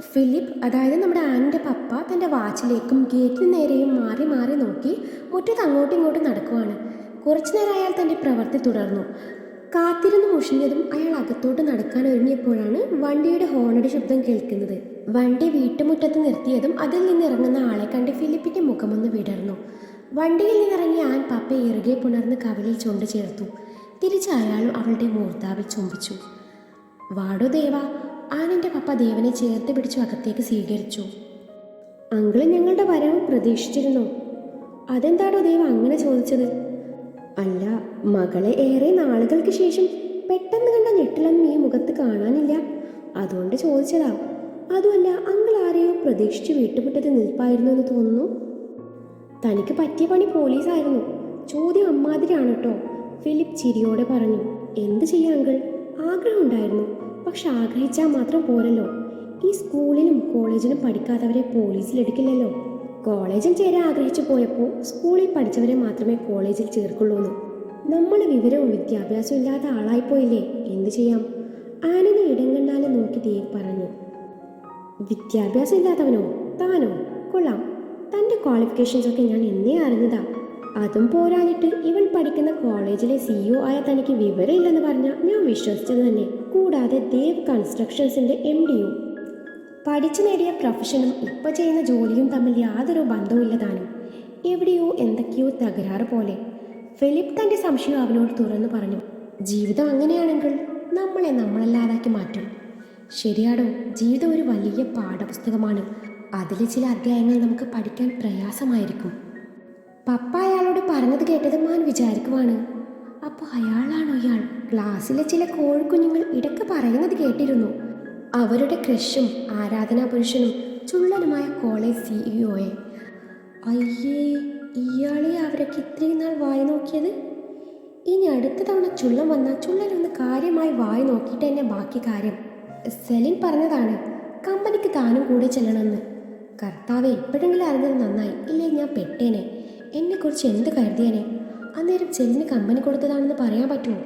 Philip, അതായത് നമ്മുടെ ആനിൻ്റെ പപ്പ, തൻ്റെ വാച്ചിലേക്കും ഗേറ്റിന് നേരെയും മാറി മാറി നോക്കി മുറ്റത്ത് അങ്ങോട്ടും ഇങ്ങോട്ടും നടക്കുവാണ്. കുറച്ചു നേരം അയാൾ തൻ്റെ പ്രവൃത്തി തുടർന്നു. കാത്തിരുന്ന് മുഷിഞ്ഞതും അയാൾ അകത്തോട്ട് നടക്കാൻ ഒരുങ്ങിയപ്പോഴാണ് വണ്ടിയുടെ ഹോണടി ശബ്ദം കേൾക്കുന്നത്. വണ്ടി വീട്ടുമുറ്റത്ത് നിർത്തിയതും അതിൽ നിന്നിറങ്ങുന്ന ആളെ കണ്ട് ഫിലിപ്പിൻ്റെ മുഖമൊന്ന് വിടർന്നു. വണ്ടിയിൽ നിന്നിറങ്ങി ആൻ പപ്പയെ ഇറുകെ പുണർന്ന് കവിളിൽ ചുണ്ട് ചേർത്തു. തിരിച്ച് അയാളും അവളുടെ മൂർത്താവിൽ ചുംബിച്ചു. വാടോ ദേവ. ആനിൻ്റെ പപ്പ ദേവനെ ചേർത്ത് പിടിച്ചു അകത്തേക്ക് സ്വീകരിച്ചു. അങ്കിള് ഞങ്ങളുടെ വരവ് പ്രതീക്ഷിച്ചിരുന്നു. അതെന്താടോ ദേവ അങ്ങനെ ചോദിച്ചത്? അല്ല, മകളെ ഏറെ നാളുകൾക്ക് ശേഷം പെട്ടെന്ന് കണ്ട ഞെട്ടലൊന്നും ഈ മുഖത്ത് കാണാനില്ല, അതുകൊണ്ട് ചോദിച്ചതാ. അതുമല്ല, അങ്കിൾ ആരെയോ പ്രതീക്ഷിച്ച് വീട്ടുമുറ്റത്ത് നിൽപ്പായിരുന്നു എന്ന് തോന്നുന്നു. തനിക്ക് പറ്റിയ പണി പോലീസായിരുന്നു. ചോദ്യം അമ്മാതിരിയാണ് കേട്ടോ, ഫിലിപ്പ് ചിരിയോടെ പറഞ്ഞു. എന്ത് ചെയ്യാം അങ്കിൾ, ആഗ്രഹമുണ്ടായിരുന്നു. പക്ഷെ ആഗ്രഹിച്ചാൽ മാത്രം പോരല്ലോ. ഈ സ്കൂളിലും കോളേജിലും പഠിക്കാത്തവരെ പോലീസിലെടുക്കില്ലല്ലോ. കോളേജിൽ ചേരാൻ ആഗ്രഹിച്ചു പോയപ്പോൾ സ്കൂളിൽ പഠിച്ചവരെ മാത്രമേ കോളേജിൽ ചേർക്കുള്ളൂന്ന്. നമ്മൾ വിവരവും വിദ്യാഭ്യാസവും ഇല്ലാത്ത ആളായിപ്പോയില്ലേ, എന്ത് ചെയ്യാം? ആനിനെ ഇടം കണ്ടാലെ നോക്കി ദേവ് പറഞ്ഞു. വിദ്യാഭ്യാസം ഇല്ലാത്തവനോ? താനോ? കൊള്ളാം, തൻ്റെ ക്വാളിഫിക്കേഷൻസൊക്കെ ഞാൻ എന്നേ അറിഞ്ഞതാ. അതും പോരാഞ്ഞിട്ട് ഇവൾ പഠിക്കുന്ന കോളേജിലെ CEO ആയ തനിക്ക് വിവരമില്ലെന്ന് പറഞ്ഞാൽ ഞാൻ വിശ്വസിച്ചത് തന്നെ. കൂടാതെ ദേവ് കൺസ്ട്രക്ഷൻസിൻ്റെ MD-യും. പഠിച്ചു നേടിയ പ്രൊഫഷനും ഇപ്പോൾ ചെയ്യുന്ന ജോലിയും തമ്മിൽ യാതൊരു ബന്ധവുമില്ല താനും. എവിടെയോ എന്തൊക്കെയോ തകരാറ് പോലെ. ഫിലിപ്പ് തൻ്റെ സംശയം അവനോട് തുറന്നു പറഞ്ഞു. ജീവിതം അങ്ങനെയാണെങ്കിൽ നമ്മളെ നമ്മളല്ലാതാക്കി മാറ്റും. ശരിയാടോ, ജീവിതം ഒരു വലിയ പാഠപുസ്തകമാണ്. അതിലെ ചില അധ്യായങ്ങൾ നമുക്ക് പഠിക്കാൻ പ്രയാസമായിരിക്കും. പപ്പ അയാളോട് പറഞ്ഞത് കേട്ടത് മാൻ വിചാരിക്കുവാണ്. അപ്പോൾ അയാളാണോ ഇയാൾ? ക്ലാസ്സിലെ ചില കോഴിക്കുഞ്ഞുങ്ങൾ ഇടയ്ക്ക് പറയുന്നത് കേട്ടിരുന്നു. അവരുടെ ക്രഷും ആരാധനാ പുരുഷനും ചുള്ളനുമായ കോളേജ് CEO-യെ. അയ്യേ, ഇയാളെ അവരൊക്കെ ഇത്രയും നാൾ വായി നോക്കിയത്. ഇനി അടുത്ത തവണ ചുള്ളം വന്നാൽ ചുള്ളനൊന്ന് കാര്യമായി വായി നോക്കിയിട്ട് തന്നെ ബാക്കി കാര്യം. സെലിൻ പറഞ്ഞതാണ് കമ്പനിക്ക് താനും കൂടെ ചെല്ലണമെന്ന്. കർത്താവെ, ഇപ്പോഴെങ്കിലും അറിഞ്ഞത് നന്നായി, ഇല്ലേ ഞാൻ പെട്ടേനെ. എന്നെക്കുറിച്ച് എന്ത് കരുതിയേനെ? അന്നേരം സെല്ലിന് കമ്പനി കൊടുത്തതാണെന്ന് പറയാൻ പറ്റുമോ?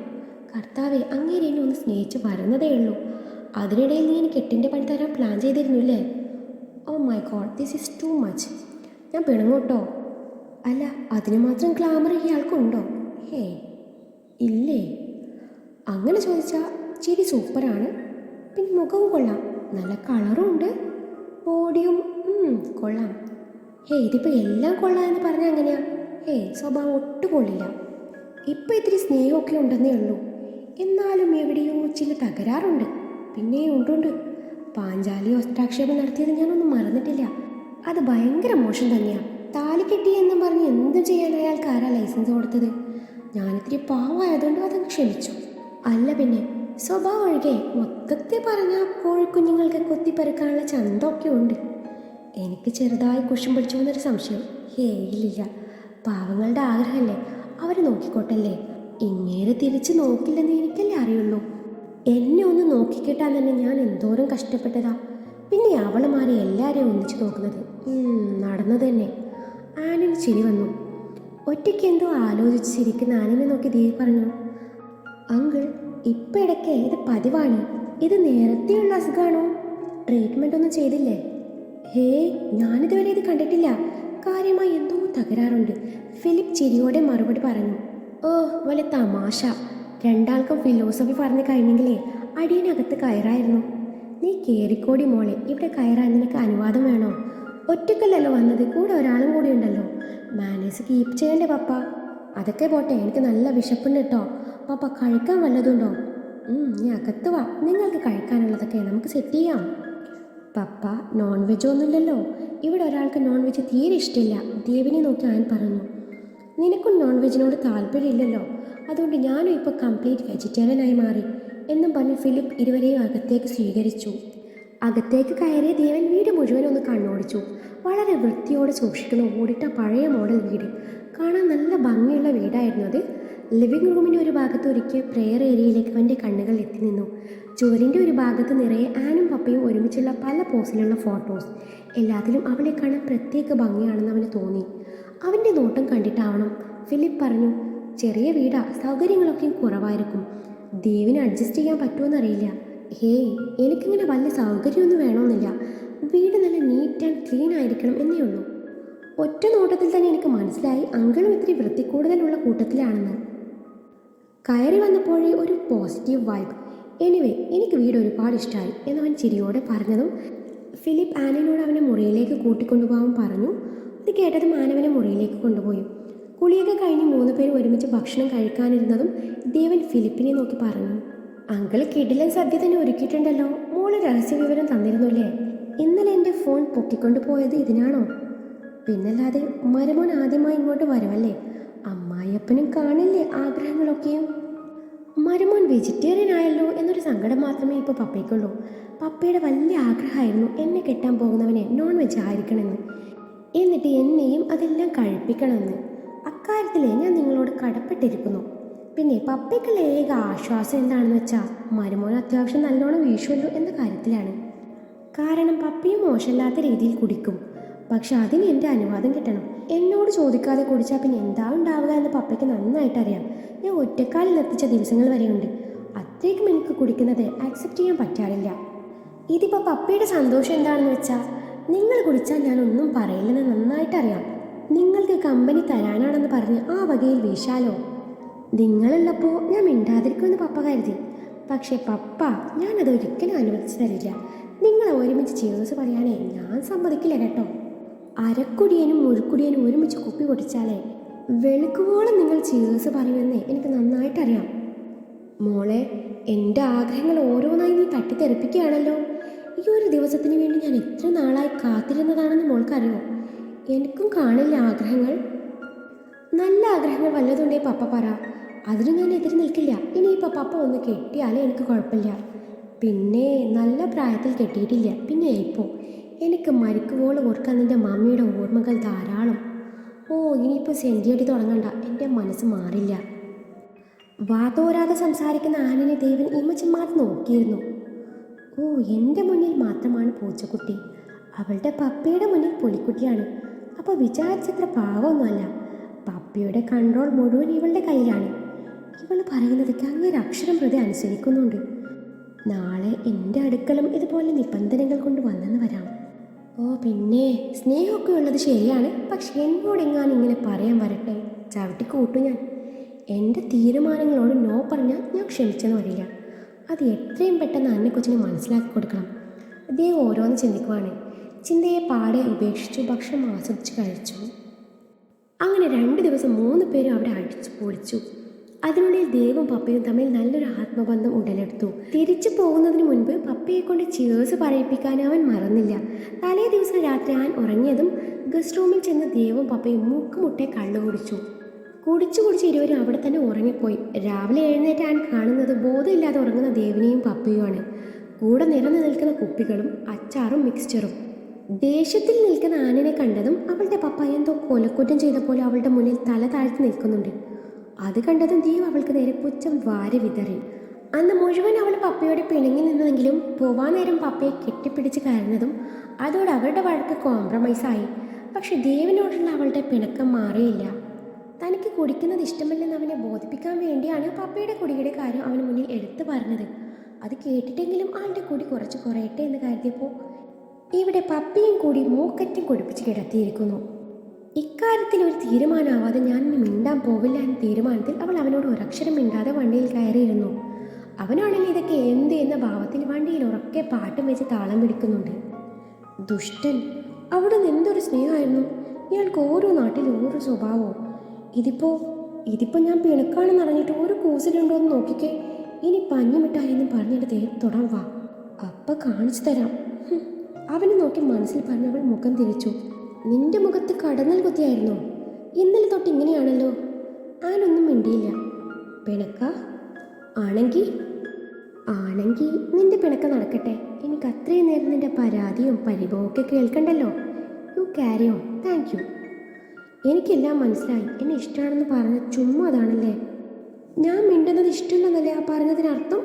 കർത്താവെ, അങ്ങേരെ എന്നെ ഒന്ന് സ്നേഹിച്ച് വരുന്നതേ ഉള്ളൂ. അതിനിടയിൽ നീ എനിക്ക് 8ൻ്റെ പണി തരാൻ പ്ലാൻ ചെയ്തിരുന്നില്ലേ? Oh my God, this is too much. ഞാൻ പിണങ്ങോട്ടോ? അല്ല, അതിന് മാത്രം ഗ്ലാമർ ഇയാൾക്കുണ്ടോ? ഹേ, ഇല്ലേ? അങ്ങനെ ചോദിച്ചാൽ ചിരി സൂപ്പറാണ്. പിന്നെ മുഖവും കൊള്ളാം, നല്ല കളറും ഉണ്ട്. ബോഡിയും കൊള്ളാം. ഇതിപ്പോൾ എല്ലാം കൊള്ളാം എന്ന് പറഞ്ഞാൽ എങ്ങനെയാ? സ്വഭാവം ഒട്ടും കൊള്ളില്ല. ഇപ്പം ഇത്തിരി സ്നേഹമൊക്കെ ഉണ്ടെന്നേ ഉള്ളൂ. എന്നാലും എവിടെയോ ചില തകരാറുണ്ട്. പിന്നെ ഉണ്ട്. പാഞ്ചാലി വസ്ത്രാക്ഷേപം നടത്തിയത് ഞാനൊന്നും മറന്നിട്ടില്ല. അത് ഭയങ്കര മോശം തന്നെയാണ്. താലി കെട്ടി എന്നും പറഞ്ഞ് എന്തും ചെയ്യാൻ അയാൾക്ക് ആരാ ലൈസൻസ് കൊടുത്തത്? ഞാനിത്തിരി പാവമായതുകൊണ്ട് അതങ്ങ് ക്ഷമിച്ചു. അല്ല പിന്നെ, സ്വഭാവം ഒഴികെ മൊത്തത്തിൽ പറഞ്ഞാൽ കോഴിക്കുഞ്ഞുങ്ങൾക്ക് കൊത്തിപ്പറിക്കാനുള്ള ചന്തമൊക്കെ ഉണ്ട്. എനിക്ക് ചെറുതായി കുശം പിടിച്ചു എന്നൊരു സംശയം. ഇല്ലില്ല, പാവങ്ങളുടെ ആഗ്രഹമല്ലേ, അവർ നോക്കിക്കോട്ടല്ലേ. ഇങ്ങേരെ തിരിച്ച് നോക്കില്ലെന്ന് എനിക്കല്ലേ അറിയുള്ളൂ. എന്നെ ഒന്ന് നോക്കിക്കിട്ടാൻ തന്നെ ഞാൻ എന്തോരം കഷ്ടപ്പെട്ടതാ. പിന്നെ അവളുമാരെ എല്ലാവരെയും ഒന്നിച്ച് നോക്കുന്നത് നടന്നത് തന്നെ. ആനിന് ചിരി വന്നു. ഒറ്റയ്ക്ക് എന്തോ ആലോചിച്ച് ചിരിക്കുന്ന ആനിനെ നോക്കി ദേവ് പറഞ്ഞു. അങ്കിൾ, ഇപ്പം ഇടയ്ക്ക് ഇത് പതിവാണ്. ഇത് നേരത്തെയുള്ള അസുഖമാണോ? ട്രീറ്റ്മെൻ്റ് ഒന്നും ചെയ്തില്ലേ? ഞാനിതുവരെ ഇത് കണ്ടിട്ടില്ല. കാര്യമായി എന്തോ തകരാറുണ്ട്. ഫിലിപ്പ് ചിരിയോടെ മറുപടി പറഞ്ഞു. വലിയ തമാശ. രണ്ടാൾക്കും ഫിലോസഫി പറഞ്ഞു കഴിഞ്ഞെങ്കിലേ അടിയനകത്ത് കയറായിരുന്നു. നീ കേറിക്കോടി മോളെ, ഇവിടെ കയറാൻ നിനക്ക് അനുവാദം വേണോ? ഒറ്റക്കല്ലല്ലോ വന്നത്, കൂടെ ഒരാളും കൂടി ഉണ്ടല്ലോ. മാനേഴ്സ് കീപ്പ് ചെയ്യണ്ടേ പപ്പ? അതൊക്കെ പോട്ടെ, എനിക്ക് നല്ല വിശപ്പുണ്ട് കേട്ടോ. പപ്പ കഴിക്കാൻ വല്ലതുണ്ടോ? നീ അകത്ത് വാ, നിങ്ങൾക്ക് കഴിക്കാനുള്ളതൊക്കെ നമുക്ക് സെറ്റ് ചെയ്യാം. പപ്പ, നോൺ വെജ് ഒന്നുമില്ലല്ലോ. ഇവിടെ ഒരാൾക്ക് നോൺ വെജ് തീരെ ഇഷ്ടമില്ല. ദേവിനെ നോക്കി ആൻ പറഞ്ഞു. നിനക്കും നോൺ വെജിനോട് താല്പര്യമില്ലല്ലോ, അതുകൊണ്ട് ഞാനും ഇപ്പോൾ കംപ്ലീറ്റ് വെജിറ്റേറിയനായി മാറി എന്നും പറഞ്ഞ് ഫിലിപ്പ് ഇരുവരെയും അകത്തേക്ക് സ്വീകരിച്ചു. അകത്തേക്ക് കയറിയ ദേവൻ വീട് മുഴുവൻ ഒന്ന് കണ്ണോടിച്ചു. വളരെ വൃത്തിയോടെ സൂക്ഷിക്കുന്ന ഓടിട്ട പഴയ മോഡൽ വീട്. കാണാൻ നല്ല ഭംഗിയുള്ള വീടായിരുന്നു അത്. ലിവിംഗ് റൂമിൻ്റെ ഒരു ഭാഗത്ത് ഒരുക്കിയ പ്രെയർ ഏരിയയിലേക്ക് അവൻ്റെ കണ്ണുകൾ എത്തി നിന്നു. ചുവരിൻ്റെ ഒരു ഭാഗത്ത് നിറയെ ആനും പപ്പയും ഒരുമിച്ചുള്ള പല പോസിലുള്ള ഫോട്ടോസ്. എല്ലാത്തിലും അവളെ കാണാൻ പ്രത്യേക ഭംഗിയാണെന്ന് അവന് തോന്നി. അവൻ്റെ നോട്ടം കണ്ടിട്ടാവണം ഫിലിപ്പ് പറഞ്ഞു. ചെറിയ വീടാ, സൗകര്യങ്ങളൊക്കെ കുറവായിരിക്കും. ദേവിന് അഡ്ജസ്റ്റ് ചെയ്യാൻ പറ്റുമെന്നറിയില്ല. എനിക്കിങ്ങനെ വലിയ സൗകര്യമൊന്നും വേണമെന്നില്ല. വീട് നല്ല നീറ്റ് ആൻഡ് ക്ലീൻ ആയിരിക്കണം എന്നേ ഉള്ളൂ. ഒറ്റ നോട്ടത്തിൽ തന്നെ എനിക്ക് മനസ്സിലായി അങ്കിളും ഇത്തിരി വൃത്തി കൂടുതലുള്ള കൂട്ടത്തിലാണെന്ന്. കയറി വന്നപ്പോഴേ ഒരു പോസിറ്റീവ് വൈബ്. എനിവേ, എനിക്ക് വീട് ഒരുപാട് ഇഷ്ടമായി എന്നവൻ ചിരിയോടെ പറഞ്ഞതും ഫിലിപ്പ് ആനയോട് അവനെ മുറിയിലേക്ക് കൂട്ടിക്കൊണ്ടുപോകാൻ പറഞ്ഞു. ഇത് കേട്ടതും ആനവനെ മുറിയിലേക്ക് കൊണ്ടുപോയി. കുളിയൊക്കെ കഴിഞ്ഞ് 3 പേരും ഒരുമിച്ച് ഭക്ഷണം കഴിക്കാനിരുന്നതും ദേവൻ ഫിലിപ്പിനെ നോക്കി പറഞ്ഞു, അങ്കിള് കിടിലൻ സദ്യ തന്നെ ഒരുക്കിയിട്ടുണ്ടല്ലോ. മോള് രഹസ്യ വിവരം തന്നിരുന്നുല്ലേ? ഇന്നലെ എൻ്റെ ഫോൺ പൊക്കിക്കൊണ്ടു പോയത് ഇതിനാണോ? പിന്നല്ലാതെ മരുമോൻ ആദ്യമായി ഇങ്ങോട്ട് വരവല്ലേ, അമ്മായിയപ്പനും കാണില്ലേ ആഗ്രഹങ്ങളൊക്കെയും. മരുമോൻ വെജിറ്റേറിയൻ ആയല്ലോ എന്നൊരു സങ്കടം മാത്രമേ ഇപ്പോൾ പപ്പയ്ക്കുള്ളൂ. പപ്പയുടെ വലിയ ആഗ്രഹമായിരുന്നു എന്നെ കെട്ടാൻ പോകുന്നവനെ നോൺ വെജ് ആയിരിക്കണമെന്ന്, എന്നിട്ട് എന്നെയും അതെല്ലാം കഴിപ്പിക്കണമെന്ന്. അക്കാര്യത്തിലേ ഞാൻ നിങ്ങളോട് കടപ്പെട്ടിരിക്കുന്നു. പിന്നെ പപ്പയ്ക്കുള്ള ഏക ആശ്വാസം എന്താണെന്ന് വെച്ചാൽ മരുമോൻ അത്യാവശ്യം നല്ലോണം വീശുമല്ലോ എന്ന കാര്യത്തിലാണ്. കാരണം പപ്പയും മോശമില്ലാത്ത രീതിയിൽ കുടിക്കും. പക്ഷെ അതിന് എൻ്റെ അനുവാദം കിട്ടണം. എന്നോട് ചോദിക്കാതെ കുടിച്ചാൽ പിന്നെ എന്താ ഉണ്ടാവുക എന്ന് പപ്പയ്ക്ക് നന്നായിട്ടറിയാം. ഞാൻ ഒറ്റക്കാലിൽ എത്തിച്ച ദിവസങ്ങൾ വരെയുണ്ട്. അത്രയ്ക്കും എനിക്ക് കുടിക്കുന്നത് ആക്സെപ്റ്റ് ചെയ്യാൻ പറ്റാറില്ല. ഇതിപ്പോൾ പപ്പയുടെ സന്തോഷം എന്താണെന്ന് വെച്ചാൽ നിങ്ങൾ കുടിച്ചാൽ ഞാനൊന്നും പറയില്ലെന്ന് നന്നായിട്ടറിയാം. നിങ്ങൾക്ക് കമ്പനി തരാനാണെന്ന് പറഞ്ഞ് ആ വകയിൽ വീശാലോ. നിങ്ങളുള്ളപ്പോൾ ഞാൻ മിണ്ടാതിരിക്കുമെന്ന് പപ്പ കരുതി. പക്ഷേ പപ്പ, ഞാനത് ഒരിക്കലും അനുവദിച്ചു തരില്ല. നിങ്ങളെ ഒരുമിച്ച് ചേർസ് പറയാനേ ഞാൻ സമ്മതിക്കില്ല കേട്ടോ. അരക്കുടിയനും മുഴുക്കുടിയനും ഒരുമിച്ച് കുപ്പി പൊട്ടിച്ചാലേ വെളുക്കുവോളം നിങ്ങൾ ചേർസ് പറയുമെന്നേ എനിക്ക് നന്നായിട്ടറിയാം. മോളെ, എൻ്റെ ആഗ്രഹങ്ങൾ ഓരോന്നായി നീ തട്ടിത്തെറിപ്പിക്കുകയാണല്ലോ. ഈ ഒരു ദിവസത്തിന് വേണ്ടി ഞാൻ എത്ര നാളായി കാത്തിരുന്നതാണെന്ന് മോൾക്കറിയോ? എനിക്കും കാണില്ല ആഗ്രഹങ്ങൾ. നല്ല ആഗ്രഹങ്ങൾ വല്ലതുണ്ടേ പപ്പ പറ, അതിന് ഞാൻ എതിര് നിൽക്കില്ല. ഇനിയിപ്പോൾ പപ്പ ഒന്ന് കെട്ടിയാലേ എനിക്ക് കുഴപ്പമില്ല. പിന്നെ നല്ല പ്രായത്തിൽ കെട്ടിയിട്ടില്ല. പിന്നെ ഇപ്പോൾ എനിക്ക് മരിക്കുവോളം ഓർക്കാൻ നിൻ്റെ മമ്മിയുടെ ഓർമ്മകൾ ധാരാളം. ഓ, ഇനിയിപ്പോൾ സെൻറ്റിയടി തുടങ്ങണ്ട, എൻ്റെ മനസ്സ് മാറില്ല. വാതോരാതെ സംസാരിക്കുന്ന ആനിനെ ദേവൻ ഇമച്ചന്മാർ നോക്കിയിരുന്നു. ഓ, എൻ്റെ മുന്നിൽ മാത്രമാണ് പൂച്ചക്കുട്ടി, അവളുടെ പപ്പയുടെ മുന്നിൽ പുലിക്കുട്ടിയാണ്. അപ്പോൾ വിചാരിച്ചത്ര പാവമൊന്നുമല്ല. പപ്പയുടെ കൺട്രോൾ മുഴുവൻ ഇവളുടെ കയ്യിലാണ്. ഇവൾ പറയുന്നതൊക്കെ അങ്ങേര് അക്ഷരം പ്രതി അനുസരിക്കുന്നുണ്ട്. നാളെ എൻ്റെ അടുക്കലും ഇതുപോലെ നിബന്ധനകൾ കൊണ്ട് വന്നെന്ന് വരാം. ഓ പിന്നെ സ്നേഹമൊക്കെ ഉള്ളത് ശരിയാണ്. പക്ഷെ എന്നോടെങ്ങാനും ഇങ്ങനെ പറയാൻ വരട്ടെ, ചവിട്ടിക്കൂട്ടു ഞാൻ. എൻ്റെ തീരുമാനങ്ങളോട് നോ പറഞ്ഞാൽ ഞാൻ ക്ഷമിച്ചെന്ന് വരില്ല. അത് എത്രയും പെട്ടെന്ന് അന്നെ കൊച്ചിനെ മനസ്സിലാക്കി കൊടുക്കണം. അദ്ദേഹം ഓരോന്ന് ചിന്തിക്കുവാണ്. ചിന്തയെ പാടെ ഉപേക്ഷിച്ചു ഭക്ഷണം ആസ്വദിച്ച് കഴിച്ചു. അങ്ങനെ 2 ദിവസം 3 പേരും അവിടെ അടിച്ചു പൊളിച്ചു. അതിനുള്ളിൽ ദേവും പപ്പയും തമ്മിൽ നല്ലൊരു ആത്മബന്ധം ഉടലെടുത്തു. തിരിച്ചു പോകുന്നതിന് മുൻപ് പപ്പയെ കൊണ്ട് ചേർസ് പറയിപ്പിക്കാൻ അവൻ മറന്നില്ല. തലേ ദിവസം രാത്രി ആൻ ഉറങ്ങിയതും ഗസ്റ്റ് റൂമിൽ ചെന്ന് ദേവും പപ്പയും മൂക്കുമുട്ടെ കള്ളു കുടിച്ചു. കുടിച്ച് ഇരുവരും അവിടെ തന്നെ ഉറങ്ങിപ്പോയി. രാവിലെ എഴുന്നേറ്റ് ആൻ കാണുന്നത് ബോധമില്ലാതെ ഉറങ്ങുന്ന ദേവിനെയും പപ്പയുമാണ്. കൂടെ നിറഞ്ഞു നിൽക്കുന്ന കുപ്പികളും അച്ചാറും മിക്സ്ചറും. ദേഷ്യത്തിൽ നിൽക്കുന്ന ആനിനെ കണ്ടതും അവളുടെ പപ്പ എന്തോ കൊലക്കുറ്റം ചെയ്ത പോലെ അവളുടെ മുന്നിൽ തല താഴ്ത്തി നിൽക്കുന്നുണ്ട്. അത് കണ്ടതും ദേവ് അവൾക്ക് നേരെ പുച്ഛം വാരി വിതറി. അന്ന് മുഴുവൻ അവൾ പപ്പയോട് പിണങ്ങി നിന്നതെങ്കിലും പോവാൻ നേരം പപ്പയെ കെട്ടിപ്പിടിച്ച് കരഞ്ഞതും അതോടെ അവരുടെ വഴക്ക് കോംപ്രമൈസായി. പക്ഷെ ദേവിനോടുള്ള അവളുടെ പിണക്കം മാറിയില്ല. തനിക്ക് കുടിക്കുന്നത് ഇഷ്ടമല്ലെന്ന് അവനെ ബോധിപ്പിക്കാൻ വേണ്ടിയാണ് പപ്പയുടെ കുടിയുടെ കാര്യം അവന് മുന്നിൽ എടുത്തു പറഞ്ഞത്. അത് കേട്ടിട്ടെങ്കിലും ആളുടെ കുടി കുറച്ച് കുറയട്ടെ എന്ന് കരുതിയപ്പോൾ ഇവിടെ പപ്പയും കൂടി മൂക്കറ്റും കുടിപ്പിച്ച് കിടത്തിയിരിക്കുന്നു. ഇക്കാര്യത്തിൽ ഒരു തീരുമാനമാവാതെ ഞാൻ മിണ്ടാൻ പോവില്ല എന്ന തീരുമാനത്തിൽ അവൾ അവനോട് ഒരക്ഷരം മിണ്ടാതെ വണ്ടിയിൽ കയറിയിരുന്നു. അവനാണെങ്കിൽ ഇതൊക്കെ എന്ത് എന്ന ഭാവത്തിൽ വണ്ടിയിൽ ഉറക്കെ പാട്ടും വെച്ച് താളം പിടിക്കുന്നുണ്ട്. ദുഷ്ടൻ! അവിടെ നിന്ന് എന്തൊരു സ്നേഹമായിരുന്നു. ഇയാൾക്ക് ഓരോ നാട്ടിൽ ഓരോ സ്വഭാവവും. ഇതിപ്പോ ഞാൻ പിണക്കാണെന്ന് അറിഞ്ഞിട്ട് ഒരു കൂസിലുണ്ടോ എന്ന് നോക്കിക്കേ. ഇനി പഞ്ഞുമിട്ടായെന്നും പറഞ്ഞിട്ട് ദേഹത്ത് തൊടാൻ വാ, അപ്പ കാണിച്ചു തരാം. അവനെ നോക്കി മനസ്സിൽ പറഞ്ഞവൾ മുഖം തിരിച്ചു. നിന്റെ മുഖത്ത് കടന്നൽ കുത്തിയായിരുന്നോ? ഇന്നലെ തൊട്ട് ഇങ്ങനെയാണല്ലോ. ആനൊന്നും മിണ്ടിയില്ല. പിണക്ക ആണെങ്കിൽ നിന്റെ പിണക്ക നടക്കട്ടെ. എനിക്ക് അത്രയും നേരം നിന്റെ പരാതിയും പരിഭവവും ഒക്കെ കേൾക്കണ്ടല്ലോ. You carry on. Thank you. എനിക്കെല്ലാം മനസ്സിലായി. എന്നെ ഇഷ്ടമാണെന്ന് പറഞ്ഞ ചുമ്മാ അതാണല്ലേ? ഞാൻ മിണ്ടുന്നത് ഇഷ്ടമില്ലെന്നല്ലേ ആ പറഞ്ഞതിനർത്ഥം?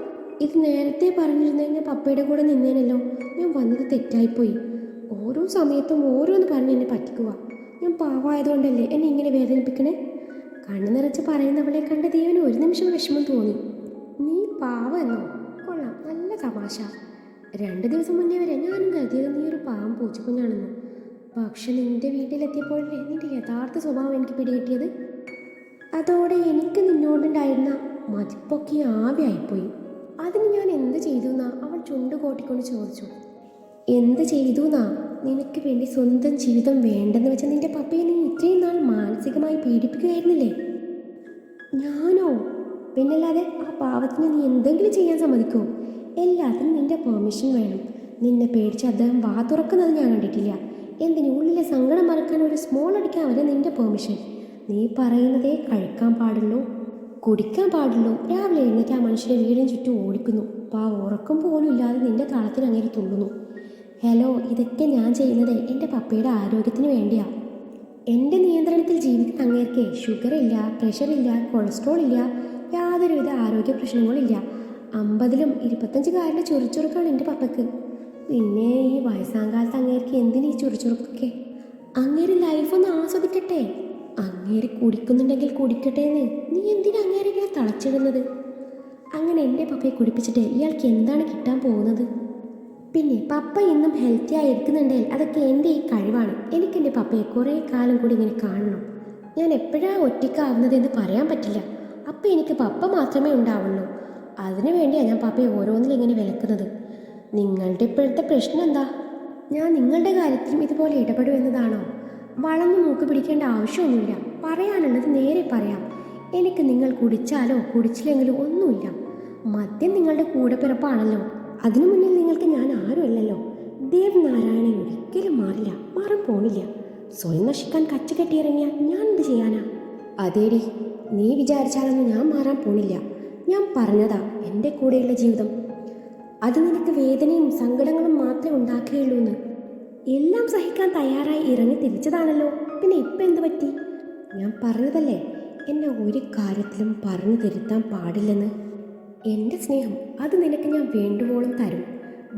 ഇത് നേരത്തെ പറഞ്ഞിരുന്നെങ്കിൽ പപ്പയുടെ കൂടെ നിന്നേനല്ലോ. ഞാൻ വന്നത് തെറ്റായിപ്പോയി. ഓരോ സമയത്തും ഓരോന്ന് പറഞ്ഞ് എന്നെ പറ്റിക്കുക. ഞാൻ പാവമായതുകൊണ്ടല്ലേ എന്നെ ഇങ്ങനെ വേദനിപ്പിക്കണേ? കണ്ണു നിറച്ച് പറയുന്നവളെ കണ്ട ദേവന് ഒരു നിമിഷം വിഷമം തോന്നി. നീ പാവമെന്നോ? കൊള്ളാം, നല്ല തമാശ. 2 ദിവസം മുന്നേ വരെ ഞാനും കരുതിയത് നീ ഒരു പാവം പൂച്ചക്കുഞ്ഞാണെന്ന്. പക്ഷെ നിന്റെ വീട്ടിലെത്തിയപ്പോഴല്ലേ നിന്റെ യഥാർത്ഥ സ്വഭാവം എനിക്ക് പിടികിട്ടിയത്. അതോടെ എനിക്ക് നിന്നോടുണ്ടായിരുന്ന മതിപ്പൊക്കെ ആവിയായിപ്പോയി. അതിന് ഞാൻ എന്ത് ചെയ്തു എന്നാ അവൾ ചുണ്ട് കോട്ടിക്കൊണ്ട് ചോദിച്ചു. എന്ത് ചെയ്തു എന്നാ? നിനക്ക് വേണ്ടി സ്വന്തം ജീവിതം വേണ്ടെന്ന് വെച്ച നിന്റെ പപ്പയെ നീ ഇത്രയും നാൾ മാനസികമായി പീഡിപ്പിക്കുകയായിരുന്നില്ലേ? ഞാനോ? പിന്നല്ലാതെ ആ പാവത്തിന് നീ എന്തെങ്കിലും ചെയ്യാൻ സമ്മതിക്കോ? എല്ലാത്തിനും നിന്റെ പെർമിഷൻ വേണം. നിന്നെ പേടിച്ച് അദ്ദേഹം വാ തുറക്കുന്നത് ഞാൻ കണ്ടിട്ടില്ല. എന്തിനു ഉള്ളിലെ സങ്കടം മറക്കാൻ ഒരു സ്മോൾ അടിക്കാൻ വരെ നിന്റെ പെർമിഷൻ. നീ പറയുന്നതേ കഴിക്കാൻ പാടുള്ളൂ, കുടിക്കാൻ പാടുള്ളൂ. രാവിലെ എഴുന്നേറ്റ് ആ മനുഷ്യരെ വീടിന് ചുറ്റും ഓടിക്കുന്നു. ഉറക്കം പോലും ഇല്ലാതെ നിന്റെ താളത്തിന് അങ്ങനെ തുള്ളുന്നു. ഹലോ, ഇതൊക്കെ ഞാൻ ചെയ്യുന്നത് എൻ്റെ പപ്പയുടെ ആരോഗ്യത്തിന് വേണ്ടിയാ. എൻ്റെ നിയന്ത്രണത്തിൽ ജീവിക്കുന്ന അങ്ങേർക്ക് ഷുഗറില്ല, പ്രഷറില്ല, കൊളസ്ട്രോൾ ഇല്ല, യാതൊരുവിധ ആരോഗ്യ പ്രശ്നങ്ങളില്ല. 50-ലും 25-കാരുടെ ചുറുചുറുക്കാണ് എൻ്റെ പപ്പയ്ക്ക്. പിന്നെ ഈ വയസ്സാങ്കാലത്ത് അങ്ങേർക്ക് എന്തിനീ ചുറുചുറുക്കൊക്കെ? അങ്ങേര് ലൈഫൊന്ന് ആസ്വദിക്കട്ടെ. അങ്ങേര് കുടിക്കുന്നുണ്ടെങ്കിൽ കുടിക്കട്ടെ എന്ന് നീ എന്തിനാ അങ്ങേരെ ഇങ്ങനെ തളച്ചിടുന്നത്? അങ്ങനെ എൻ്റെ പപ്പയെ കുടിപ്പിച്ചിട്ട് ഇയാൾക്ക് എന്താണ് കിട്ടാൻ പോകുന്നത്? പിന്നെ പപ്പ ഇന്നും ഹെൽത്തി ആയി ഇരിക്കുന്നുണ്ടെങ്കിൽ അതൊക്കെ എൻ്റെ ഈ കഴിവാണ്. എനിക്കെൻ്റെ പപ്പയെ കുറേ കാലം കൂടി ഇങ്ങനെ കാണണം. ഞാൻ എപ്പോഴാണ് ഒറ്റയ്ക്കാവുന്നതെന്ന് പറയാൻ പറ്റില്ല. അപ്പം എനിക്ക് പപ്പ മാത്രമേ ഉണ്ടാവുള്ളൂ. അതിനു വേണ്ടിയാണ് ഞാൻ പപ്പയെ ഓരോന്നിലും ഇങ്ങനെ വിലക്കുന്നത്. നിങ്ങളുടെ ഇപ്പോഴത്തെ പ്രശ്നം എന്താ? ഞാൻ നിങ്ങളുടെ കാര്യത്തിലും ഇതുപോലെ ഇടപെടുമെന്നതാണോ? വളഞ്ഞു മൂക്ക് പിടിക്കേണ്ട ആവശ്യമൊന്നുമില്ല. പറയാനുള്ളത് നേരെ പറയാം. എനിക്ക് നിങ്ങൾ കുടിച്ചാലോ കുടിച്ചില്ലെങ്കിലോ ഒന്നുമില്ല. മദ്യം നിങ്ങളുടെ കൂടെപ്പിറപ്പാണല്ലോ. അതിനു മുന്നിൽ നിങ്ങൾക്ക് ഞാൻ ആരുമല്ലല്ലോ. ദേവ് നാരായണൻ ഒരിക്കലും മാറില്ല, മാറാൻ പോണില്ല. സ്വയം നശിക്കാൻ കച്ച കെട്ടിയിറങ്ങിയാൽ ഞാൻ എന്ത് ചെയ്യാനാ? അതേടി, നീ വിചാരിച്ചാലൊന്നും ഞാൻ മാറാൻ പോണില്ല. ഞാൻ പറഞ്ഞതാ എൻ്റെ കൂടെയുള്ള ജീവിതം അത് നിനക്ക് വേദനയും സങ്കടങ്ങളും മാത്രമേ ഉണ്ടാക്കുകയുള്ളൂ എന്ന്. എല്ലാം സഹിക്കാൻ തയ്യാറായി ഇറങ്ങി തിരിച്ചതാണല്ലോ. പിന്നെ ഇപ്പം എന്ത് പറ്റി? ഞാൻ പറഞ്ഞതല്ലേ എന്നെ ഒരു കാര്യത്തിലും പറഞ്ഞു തിരുത്താൻ പാടില്ലെന്ന്. എൻ്റെ സ്നേഹം അത് നിനക്ക് ഞാൻ വേണ്ടുവോളം തരും.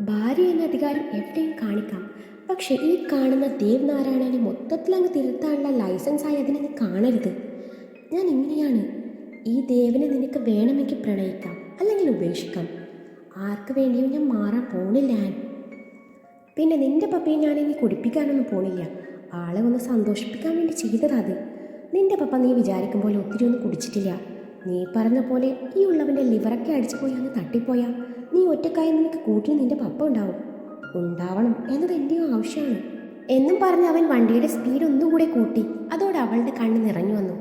ഭാര്യ എന്ന അധികാരം എവിടെയും കാണിക്കാം. പക്ഷെ ഈ കാണുന്ന ദേവ് നാരായണനെ മൊത്തത്തിൽ അങ്ങ് തിരുത്താനുള്ള ലൈസൻസായി അതിനെ നീ കാണരുത്. ഞാൻ ഇങ്ങനെയാണ്. ഈ ദേവനെ നിനക്ക് വേണമെങ്കിൽ പ്രണയിക്കാം, അല്ലെങ്കിൽ ഉപേക്ഷിക്കാം. ആർക്ക് വേണ്ടിയും ഞാൻ മാറാൻ പോണില്ല. പിന്നെ നിന്റെ പപ്പയെ ഞാൻ ഇനി കുടിപ്പിക്കാനൊന്നും പോണില്ല. ആളെ ഒന്ന് സന്തോഷിപ്പിക്കാൻ വേണ്ടി ചെയ്തതാ അത്. നിന്റെ പപ്പ നീ വിചാരിക്കും പോലെ ഒത്തിരി ഒന്നും കുടിച്ചിട്ടില്ല. നീ പറഞ്ഞ പോലെ ഈ ഉള്ളവൻ്റെ ലിവറൊക്കെ അടിച്ചു പോയി അങ്ങ് തട്ടിപ്പോയാ നീ ഒറ്റക്കായി നിനക്ക് കൂട്ടിന് നിന്റെ പപ്പ ഉണ്ടാവണം എന്നത് എൻ്റെയും ആവശ്യമാണ് എന്നും പറഞ്ഞ് അവൻ വണ്ടിയുടെ സ്പീഡ് ഒന്നുകൂടെ കൂട്ടി. അതോടെ അവളുടെ കണ്ണ് നിറഞ്ഞു വന്നു.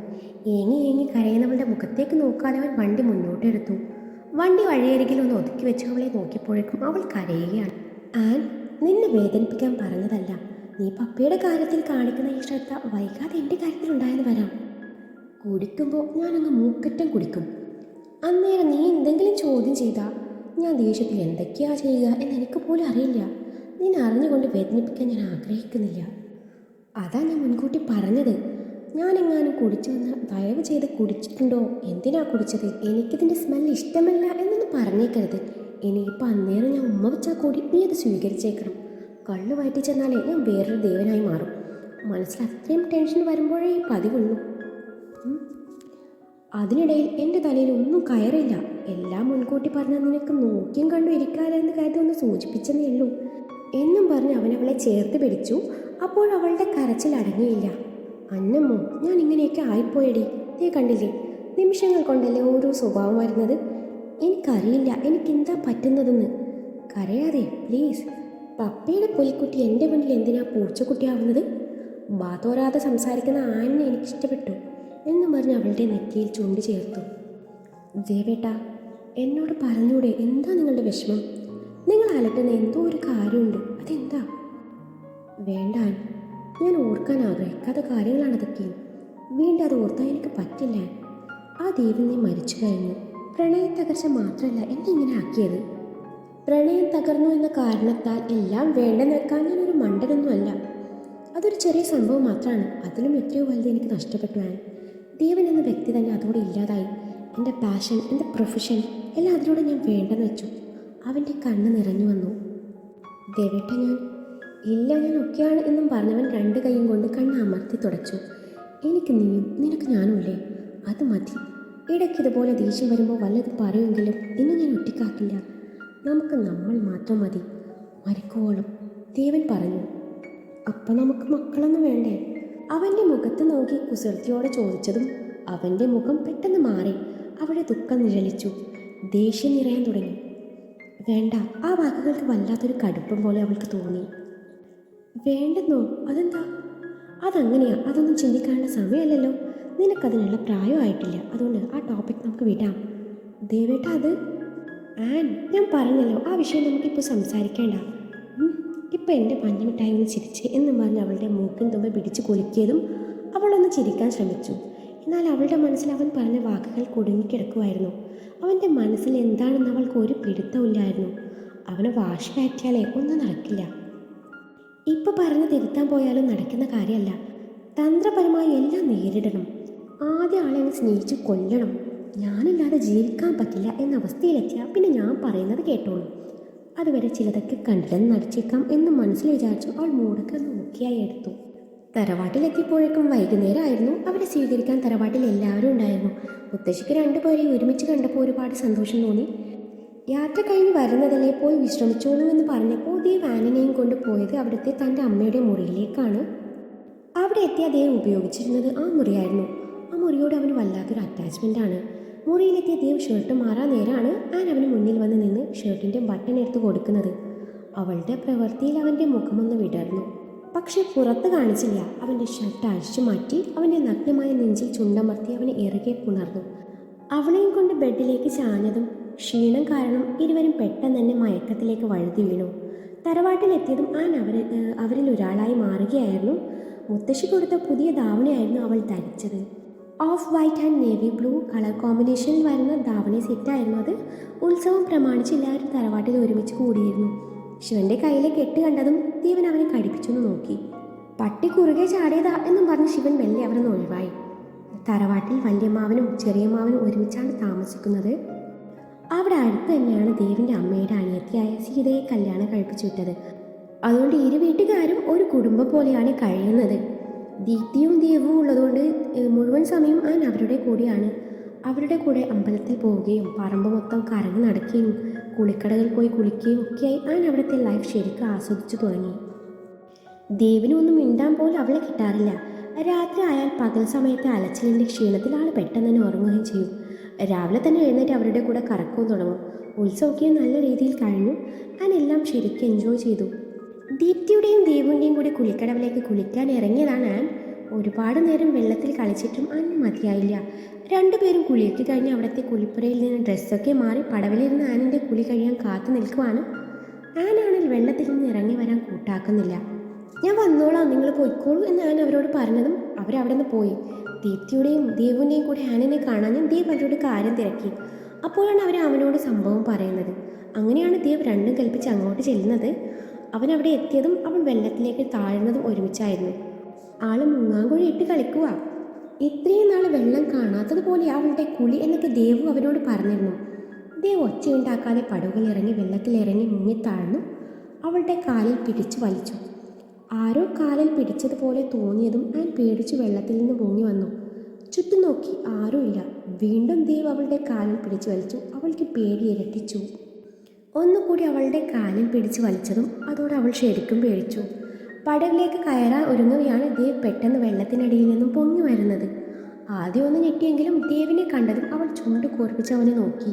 ഏങ്ങി ഏങ്ങി കരയുന്നവളുടെ മുഖത്തേക്ക് നോക്കാതെ അവൻ വണ്ടി മുന്നോട്ടെടുത്തു. വണ്ടി വഴിയരികിൽ ഒന്ന് ഒതുക്കി വെച്ച് അവളെ നോക്കിയപ്പോഴേക്കും അവൾ കരയുകയാണ്. ആൻ, നിന്നെ വേദനിപ്പിക്കാൻ പറഞ്ഞതല്ല. നീ പപ്പയുടെ കാര്യത്തിൽ കാണിക്കുന്ന ഈ ശ്രദ്ധ വൈകാതെ എൻ്റെ കാര്യത്തിൽ ഉണ്ടായെന്ന് വരാം. കുടിക്കുമ്പോൾ ഞാനങ്ങ് മൂക്കറ്റം കുടിക്കും. അന്നേരം നീ എന്തെങ്കിലും ചോദ്യം ചെയ്താൽ ഞാൻ ദേഷ്യത്തിൽ എന്തൊക്കെയാ ചെയ്യുക എന്നെനിക്ക് പോലും അറിയില്ല. നിന്നെ അറിഞ്ഞുകൊണ്ട് വേദനിപ്പിക്കാൻ ഞാൻ ആഗ്രഹിക്കുന്നില്ല. അതാ ഞാൻ മുൻകൂട്ടി പറഞ്ഞത്. ഞാനെങ്ങാനും കുടിച്ചു വന്നാൽ ദയവ് ചെയ്ത് കുടിച്ചിട്ടുണ്ടോ, എന്തിനാ കുടിച്ചത്, എനിക്കിതിൻ്റെ സ്മെല്ല് ഇഷ്ടമല്ല എന്നൊന്നും പറഞ്ഞേക്കരുത്. ഇനിയിപ്പോൾ അന്നേരം ഞാൻ ഉമ്മ വെച്ചാൽ കൂടി നീ അത് സ്വീകരിച്ചേക്കണം. കള്ളു വയറ്റി ചെന്നാലേ ഞാൻ വേറൊരു ദേവനായി മാറും. മനസ്സിൽ അത്രയും ടെൻഷൻ വരുമ്പോഴേ പതിവുള്ളൂ. അതിനിടയിൽ എൻ്റെ തലയിൽ ഒന്നും കയറില്ല. എല്ലാം മുൻകൂട്ടി പറഞ്ഞാൽ നിനക്ക് നോക്കിയും കണ്ടു ഇരിക്കാലോ എന്ന് കരുതി ഒന്ന് സൂചിപ്പിച്ചെന്നേ ഉള്ളൂ എന്നും പറഞ്ഞ് അവളെ ചേർത്ത് പിടിച്ചു. അപ്പോൾ അവളുടെ കരച്ചിൽ അടങ്ങിയില്ല. അന്നമ്മോ, ഞാൻ ഇങ്ങനെയൊക്കെ ആയിപ്പോയടി. നീ കണ്ടില്ലേ, നിമിഷങ്ങൾ കൊണ്ടല്ലേ ഓരോ സ്വഭാവം വരുന്നത്. എനിക്കറിയില്ല എനിക്കെന്താ പറ്റുന്നതെന്ന്. കരയാതെ പ്ലീസ്. പപ്പയുടെ പുലിക്കുട്ടി എൻ്റെ മുന്നിൽ എന്തിനാ പൂച്ചക്കുട്ടിയാവുന്നത്? ബാത്തോരാതെ സംസാരിക്കുന്ന ആനിനെ എനിക്കിഷ്ടപ്പെട്ടു എന്നും പറഞ്ഞ് അവളുടെ നെറ്റിയിൽ ചുണ്ടി ചേർത്തു. ദേവേട്ടാ, എന്നോട് പറഞ്ഞൂടെ, എന്താ നിങ്ങളുടെ വിഷമം? നിങ്ങൾ അലട്ടുന്ന എന്തോ ഒരു കാര്യമുണ്ട്, അതെന്താ? വേണ്ടാൻ, ഞാൻ ഓർക്കാൻ ആഗ്രഹിക്കാത്ത കാര്യങ്ങളാണ് അതൊക്കെ. വീണ്ടും അത് ഓർത്താൻ എനിക്ക് പറ്റില്ല. ആ ദേവൻ നീ മരിച്ചു കഴിഞ്ഞു. പ്രണയം തകർച്ച മാത്രമല്ല എന്നെ ഇങ്ങനെ ആക്കിയത്. പ്രണയം തകർന്നു എന്ന കാരണത്താൽ എല്ലാം വേണ്ടെന്ന് വെക്കാൻ ഞാനൊരു മണ്ടനൊന്നുമല്ല. അതൊരു ചെറിയ സംഭവം മാത്രമാണ്. അതിലും എത്രയോ വലുത് എനിക്ക് നഷ്ടപ്പെട്ടു. ദേവൻ എന്ന വ്യക്തി തന്നെ അതോടെ ഇല്ലാതായി. എൻ്റെ പാഷൻ, എൻ്റെ പ്രൊഫഷൻ എല്ലാം അതിലൂടെ ഞാൻ വേണ്ടെന്ന് വെച്ചു. അവൻ്റെ കണ്ണ് നിറഞ്ഞു വന്നു. ദേവേട്ട, ഞാൻ ഒക്കെയാണ് എന്നും പറഞ്ഞവൻ 2 കൈയും കൊണ്ട് കണ്ണ് അമർത്തി തുടച്ചു. എനിക്ക് നീയും നിനക്ക് ഞാനുമില്ലേ, അത് മതി. ഇടയ്ക്കിതുപോലെ ദേഷ്യം വരുമ്പോൾ വല്ലതും പറയുമെങ്കിലും ഇന്ന് ഞാൻ ഒറ്റയ്ക്കാക്കില്ല. നമുക്ക് നമ്മൾ മാത്രം മതി, മരിക്കോളം, ദേവൻ പറഞ്ഞു. അപ്പം നമുക്ക് മക്കളൊന്നും വേണ്ടേ? അവൻ്റെ മുഖത്ത് നോക്കി കുസൃതിയോടെ ചോദിച്ചതും അവൻ്റെ മുഖം പെട്ടെന്ന് മാറി. അവളെ ദുഃഖം നിഴലിച്ചു. ദേഷ്യം നിറയാൻ തുടങ്ങി. വേണ്ട. ആ വാക്കുകൾക്ക് വല്ലാത്തൊരു കടുപ്പം പോലെ അവൾക്ക് തോന്നി. വേണ്ടെന്നോ? അതെന്താ? അതങ്ങനെയാ. അതൊന്നും ചിന്തിക്കാനുള്ള സമയമല്ലല്ലോ. നിനക്കതിനുള്ള പ്രായമായിട്ടില്ല. അതുകൊണ്ട് ആ ടോപ്പിക് നമുക്ക് വിടാം. ദേവേട്ട അത് ആൻ, ഞാൻ പറഞ്ഞല്ലോ ആ വിഷയം നമുക്കിപ്പോൾ സംസാരിക്കേണ്ട. ഇപ്പം എൻ്റെ പഞ്ഞമിഠായി ഒന്ന് ചിരിച്ച് എന്നും പറഞ്ഞ് അവളുടെ മൂക്കിൻ തുമ്പ് പിടിച്ച് കുലുക്കിയതും അവളൊന്ന് ചിരിക്കാൻ ശ്രമിച്ചു. എന്നാൽ അവളുടെ മനസ്സിൽ അവൻ പറഞ്ഞ വാക്കുകൾ കുടുങ്ങിക്കിടക്കുമായിരുന്നു. അവൻ്റെ മനസ്സിൽ എന്താണെന്ന് അവൾക്ക് ഒരു പിടുത്തമില്ലായിരുന്നു. അവന് വാശി കയറ്റിയാലേ ഒന്നും നടക്കില്ല. ഇപ്പം പറഞ്ഞ് തിരുത്താൻ പോയാലും നടക്കുന്ന കാര്യമല്ല. തന്ത്രപരമായി എല്ലാം നേരിടണം. ആദ്യ ആളെ അങ്ങ് സ്നേഹിച്ച് കൊല്ലണം. ഞാനില്ലാതെ ജീവിക്കാൻ പറ്റില്ല എന്ന അവസ്ഥയിലെത്തിയാൽ പിന്നെ ഞാൻ പറയുന്നത് കേട്ടോളൂ. അതുവരെ ചിലതൊക്കെ കണ്ടില്ലെന്ന് നടിച്ചേക്കാം എന്ന് മനസ്സിൽ വിചാരിച്ചു അവൾ മൂടൊക്കെ നോക്കിയായി എടുത്തു. തറവാട്ടിലെത്തിയപ്പോഴേക്കും വൈകുന്നേരമായിരുന്നു. അവരെ സ്വീകരിക്കാൻ തറവാട്ടിൽ എല്ലാവരും ഉണ്ടായിരുന്നു. മുത്തശ്ശിക്ക് രണ്ടുപേരെ ഒരുമിച്ച് കണ്ടപ്പോൾ ഒരുപാട് സന്തോഷം തോന്നി. യാത്ര കഴിഞ്ഞ് വരുന്നതല്ലേ, പോയി വിശ്രമിച്ചോളൂ എന്ന് പറഞ്ഞപ്പോൾ ദേവ് ആനിനെയും കൊണ്ട് പോയത് അവിടുത്തെ തൻ്റെ അമ്മയുടെ മുറിയിലേക്കാണ്. അവിടെ എത്തിയ ദേവ് ഉപയോഗിച്ചിരുന്നത് ആ മുറിയായിരുന്നു. ആ മുറിയോട് അവന് വല്ലാത്തൊരു അറ്റാച്ച്മെൻ്റാണ്. മുറിയിലെത്തിയ ദേവ് ഷർട്ട് മാറാൻ നേരാണ് ആൻ അവന് മുന്നിൽ വന്ന് നിന്ന് ഷർട്ടിൻ്റെ ബട്ടൺ എടുത്ത് കൊടുക്കുന്നത്. അവളുടെ പ്രവൃത്തിയിൽ അവൻ്റെ മുഖമൊന്ന് വിടർന്നു. പക്ഷെ പുറത്ത് കാണിച്ചില്ല. അവൻ്റെ ഷർട്ട് അഴിച്ചു മാറ്റി അവൻ്റെ നഗ്നമായ നെഞ്ചിൽ ചുണ്ടമർത്തി അവനെ ഇറകെ പുണർന്നു. അവളെയും കൊണ്ട് ബെഡിലേക്ക് ചാഞ്ഞതും ക്ഷീണം കാരണം ഇരുവരും പെട്ടെന്ന് തന്നെ മയക്കത്തിലേക്ക് വഴുതി വീണു. തറവാട്ടിലെത്തിയതും ആൻ അവരിൽ ഒരാളായി മാറുകയായിരുന്നു. മുത്തശ്ശി കൊടുത്ത പുതിയ ധാവണയായിരുന്നു അവൾ ധരിച്ചത്. Off white and navy blue colour കോമ്പിനേഷനിൽ വരുന്ന ധാവണി സെറ്റായിരുന്നു അത്. ഉത്സവം പ്രമാണിച്ച് എല്ലാവരും തറവാട്ടിൽ ഒരുമിച്ച് കൂടിയിരുന്നു. ശിവന്റെ കയ്യിലെ കെട്ട് കണ്ടതും ദേവൻ അവനെ കടിപ്പിച്ചൊന്ന് നോക്കി. പട്ടി കുറുകെ ചാടിയതാ എന്നും പറഞ്ഞ് ശിവൻ മെല്ലെ അവിടെ നിന്ന് ഒഴിവായി. തറവാട്ടിൽ വല്യമ്മാവനും ചെറിയമ്മാവനും ഒരുമിച്ചാണ് താമസിക്കുന്നത്. അവിടെ അടുത്ത് തന്നെയാണ് ദേവിൻ്റെ അമ്മയുടെ അനിയത്തിയായ സീതയെ കല്യാണം കഴിപ്പിച്ചു വിട്ടത്. അതുകൊണ്ട് ഇരു വീട്ടുകാരും ഒരു കുടുംബം പോലെയാണ് കഴിയുന്നത്. ദീപ്തിയും ദേവും ഉള്ളതുകൊണ്ട് മുഴുവൻ സമയം ആൻ അവരുടെ കൂടെയാണ്. അവരുടെ കൂടെ അമ്പലത്തിൽ പോവുകയും പറമ്പ് മൊത്തം കറങ്ങി നടക്കുകയും കുളിക്കടകളിൽ പോയി കുളിക്കുകയും ഒക്കെയായി ആൻ അവിടുത്തെ ലൈഫ് ശരിക്കും ആസ്വദിച്ചു തുടങ്ങി. ദേവിനൊന്നും മിണ്ടാൻ പോലും അവളെ കിട്ടാറില്ല. രാത്രി ആയാൽ പകൽ സമയത്തെ അലച്ചിലിൻ്റെ ക്ഷീണത്തിൽ ആൾ പെട്ടെന്ന് തന്നെ ഉറങ്ങുകയും ചെയ്യും. രാവിലെ തന്നെ എഴുന്നേറ്റ് അവരുടെ കൂടെ കറക്കവും തുടങ്ങും. ഉത്സവമൊക്കെ നല്ല രീതിയിൽ കഴിഞ്ഞു. ആൻ എല്ലാം ശരിക്കും എൻജോയ് ചെയ്തു. ദീപ്തിയുടെയും ദേവുവിൻ്റെയും കൂടി കുളിക്കടവിലേക്ക് കുളിക്കാൻ ഇറങ്ങിയതാണ് ആൻ. ഒരുപാട് നേരം വെള്ളത്തിൽ കളിച്ചിട്ടും ആൻ മതിയായില്ല. രണ്ടുപേരും കുളിയൊക്കെ കഴിഞ്ഞ് അവിടുത്തെ കുളിപ്പുരയിൽ നിന്ന് ഡ്രസ്സൊക്കെ മാറി പടവിലിരുന്ന് ആനിൻ്റെ കുളി കഴിയാൻ കാത്തു നിൽക്കുവാണ്. ആനാണെങ്കിൽ വെള്ളത്തിൽ നിന്ന് ഇറങ്ങി വരാൻ കൂട്ടാക്കുന്നില്ല. ഞാൻ വന്നോളാം, നിങ്ങൾ പോയിക്കോളൂ എന്ന് ആൻ അവരോട് പറഞ്ഞതും അവരവിടെ നിന്ന് പോയി. ദീപ്തിയുടെയും ദേവുവിൻ്റെയും കൂടെ ആനിനെ കാണാനും ദേവ് അവരോട് കാര്യം തിരക്കി. അപ്പോഴാണ് അവർ അവനോട് സംഭവം പറയുന്നത്. അങ്ങനെയാണ് ദേവ് രണ്ടും കൽപ്പിച്ച് അങ്ങോട്ട് ചെല്ലുന്നത്. അവൻ അവിടെ എത്തിയതും അവൾ വെള്ളത്തിലേക്ക് താഴ്ന്നതും ഒരുമിച്ചായിരുന്നു. ആള് മുങ്ങാങ്കുഴി ഇട്ട് കളിക്കുക. ഇത്രയും നാൾ വെള്ളം കാണാത്തതുപോലെ അവളുടെ കുളി എന്നൊക്കെ ദേവു അവനോട് പറഞ്ഞിരുന്നു. ദേവ് ഒച്ചയുണ്ടാക്കാതെ പടവുകൾ ഇറങ്ങി വെള്ളത്തിലിറങ്ങി മുങ്ങിത്താഴ്ന്നു. അവളുടെ കാലിൽ പിടിച്ചു വലിച്ചു. ആരോ കാലിൽ പിടിച്ചതുപോലെ തോന്നിയതും ആൻ പേടിച്ചു വെള്ളത്തിൽ നിന്ന് പൊങ്ങി വന്നു. ചുറ്റും നോക്കി, ആരുമില്ല. വീണ്ടും ദേവ് അവളുടെ കാലിൽ പിടിച്ചു വലിച്ചു. അവൾക്ക് പേടി ഇരട്ടിച്ചു. ഒന്നുകൂടി അവളുടെ കാലിൽ പിടിച്ചു വലിച്ചതും അതോടെ അവൾ ശരിക്കും പേടിച്ചു. പടവിലേക്ക് കയറാൻ ഒരുങ്ങുകയാണ് ദേവ് പെട്ടെന്ന് വെള്ളത്തിനടിയിൽ നിന്നും പൊങ്ങി വരുന്നത്. ആദ്യം ഒന്ന് ഞെട്ടിയെങ്കിലും ദേവിനെ കണ്ടതും അവൾ ചുണ്ട് കോർപ്പിച്ച് അവനെ നോക്കി.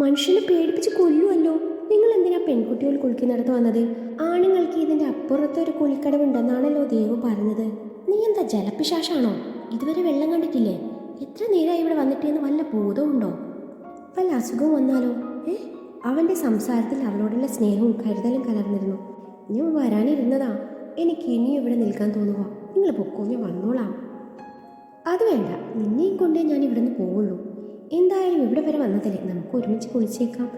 മനുഷ്യനെ പേടിപ്പിച്ച് കൊല്ലുമല്ലോ. നിങ്ങൾ എന്തിനാ പെൺകുട്ടികൾ കുളിക്കുന്നിടത്ത് വന്നത്? ആണുങ്ങൾക്ക് ഇതിൻ്റെ അപ്പുറത്തൊരു കുളിക്കടവുണ്ടെന്നാണല്ലോ ദേവ് പറഞ്ഞത്. നീ എന്താ ജലപ്പിശാശാണോ? ഇതുവരെ വെള്ളം കണ്ടിട്ടില്ലേ? എത്ര നേരമായി ഇവിടെ വന്നിട്ടെന്ന് വല്ല ബോധവുമുണ്ടോ? വല്ല അസുഖവും വന്നാലോ? അവൻ്റെ സംസാരത്തിൽ അവളോടുള്ള സ്നേഹവും കരുതലും കലർന്നിരുന്നു. ഞാൻ വരാനിരുന്നതാ. എനിക്ക് ഇനിയും ഇവിടെ നിൽക്കാൻ തോന്നുക. നിങ്ങൾ പൊക്കോ, ഞാൻ വന്നോളാം. അത് വേണ്ട, നിന്നെയും കൊണ്ടേ ഞാൻ ഇവിടെ നിന്ന് പോവുള്ളൂ. എന്തായാലും ഇവിടെ വരെ വന്നതല്ലേ, നമുക്ക് ഒരുമിച്ച് കുളിച്ചേക്കാം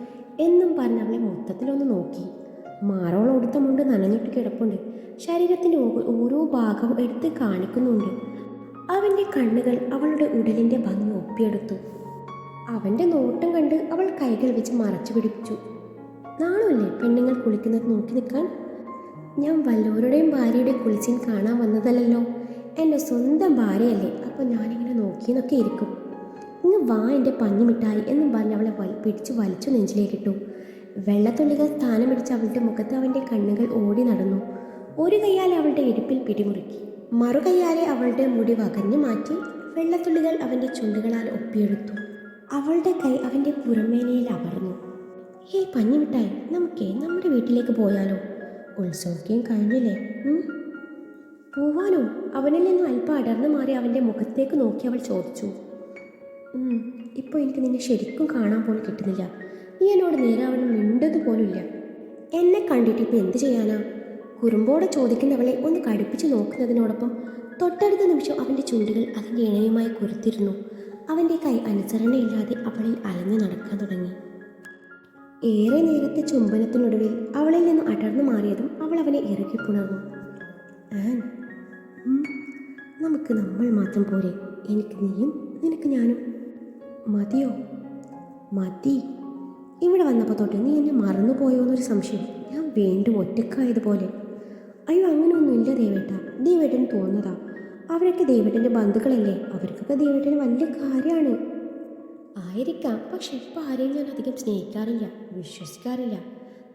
എന്നും പറഞ്ഞ് അവളെ മൊത്തത്തിലൊന്ന് നോക്കി. മാറോളം ഉടുത്ത മുണ്ട് നനഞ്ഞിട്ട് കിടപ്പുണ്ട്. ശരീരത്തിൻ്റെ ഓരോ ഭാഗവും എടുത്ത് കാണിക്കുന്നുണ്ട്. അവൻ്റെ കണ്ണുകൾ അവളുടെ ഉടലിൻ്റെ ഭംഗി ഒപ്പിയെടുത്തു. അവൻ്റെ നോട്ടം കണ്ട് അവൾ കൈകൾ വെച്ച് മറച്ചു പിടിപ്പിച്ചു. നാണമല്ലേ പെണ്ണുങ്ങൾ കുളിക്കുന്നത് നോക്കി നിൽക്കാൻ? ഞാൻ വല്ലവരുടെയും ഭാര്യയുടെ കുളിച്ചിൻ കാണാൻ വന്നതല്ലല്ലോ. എൻ്റെ സ്വന്തം ഭാര്യയല്ലേ, അപ്പോൾ ഞാനിങ്ങനെ നോക്കിയെന്നൊക്കെ ഇരിക്കും. ഇങ്ങ് വാ എൻ്റെ പഞ്ഞിമിഠായി എന്നും പറഞ്ഞ് അവളെ പിടിച്ച് വലിച്ചു നെഞ്ചിലേക്കിട്ടു. വെള്ളത്തുള്ളികൾ സ്ഥാനം പിടിച്ച് അവളുടെ മുഖത്ത് അവൻ്റെ കണ്ണുകൾ ഓടി നടന്നു. ഒരു കൈയാൽ അവളുടെ ഇടുപ്പിൽ പിടിമുറുക്കി, മറുകൈയാലെ അവളുടെ മുടി വകഞ്ഞു മാറ്റി വെള്ളത്തുള്ളികൾ അവൻ്റെ ചുണ്ടുകളാൽ ഒപ്പിയെടുത്തു. അവളുടെ കൈ അവൻ്റെ പുറമേനയിൽ അമർന്നു. ഹേയ് പഞ്ഞിമിഠായി, നമുക്കേ നമ്മുടെ വീട്ടിലേക്ക് പോയാലോ? ഉത്സവമൊക്കെയും കഴിഞ്ഞില്ലേ? പോവാനോ? അവനിൽ നിന്നും അല്പം അടർന്നു മാറി അവൻ്റെ മുഖത്തേക്ക് നോക്കി അവൾ ചോദിച്ചു. ഇപ്പോൾ എനിക്ക് നിന്നെ ശരിക്കും കാണാൻ പോലും കിട്ടുന്നില്ല. നീ എന്നോട് നേരെ അവൻ മിണ്ടതുപോലുമില്ല. എന്നെ കണ്ടിട്ട് ഇപ്പം എന്ത് ചെയ്യാനാ? കുറുമ്പോടെ ചോദിക്കുന്നവളെ ഒന്ന് കടുപ്പിച്ച് നോക്കുന്നതിനോടൊപ്പം തൊട്ടടുത്ത നിമിഷം അവൻ്റെ ചുണ്ടുകൾ അതിൻ്റെ ഇണയുമായി കുരുത്തിരുന്നു. അവൻ്റെ കൈ അനുസരണയില്ലാതെ അവളിൽ അലഞ്ഞു നടക്കാൻ തുടങ്ങി. ഏറെ നേരത്തെ ചുംബനത്തിനൊടുവിൽ അവളിൽ നിന്ന് അടർന്നു മാറിയതും അവൾ അവനെ ഇറുക്കി പുണർന്നു. നമുക്ക് നമ്മൾ മാത്രം പോരെ? എനിക്ക് നീയും നിനക്ക് ഞാനും. മതിയോ? മതി. ഇവിടെ വന്നപ്പോൾ തൊട്ട് നീ എന്നെ മറന്നുപോയോ എന്നൊരു സംശയം. ഞാൻ വീണ്ടും ഒറ്റക്കായതുപോലെ. അയ്യോ, അങ്ങനെയൊന്നുമില്ല ദേവേട്ട. ദേവേട്ടന് തോന്നുന്നതാ. അവരൊക്കെ ദേവേട്ടൻ്റെ ബന്ധുക്കളല്ലേ. അവർക്കൊക്കെ ദേവേട്ടന് വലിയ കാര്യമാണ്. ആയിരിക്കാം. പക്ഷെ ഇപ്പോൾ ആരെയും ഞാൻ അധികം സ്നേഹിക്കാറില്ല, വിശ്വസിക്കാറില്ല.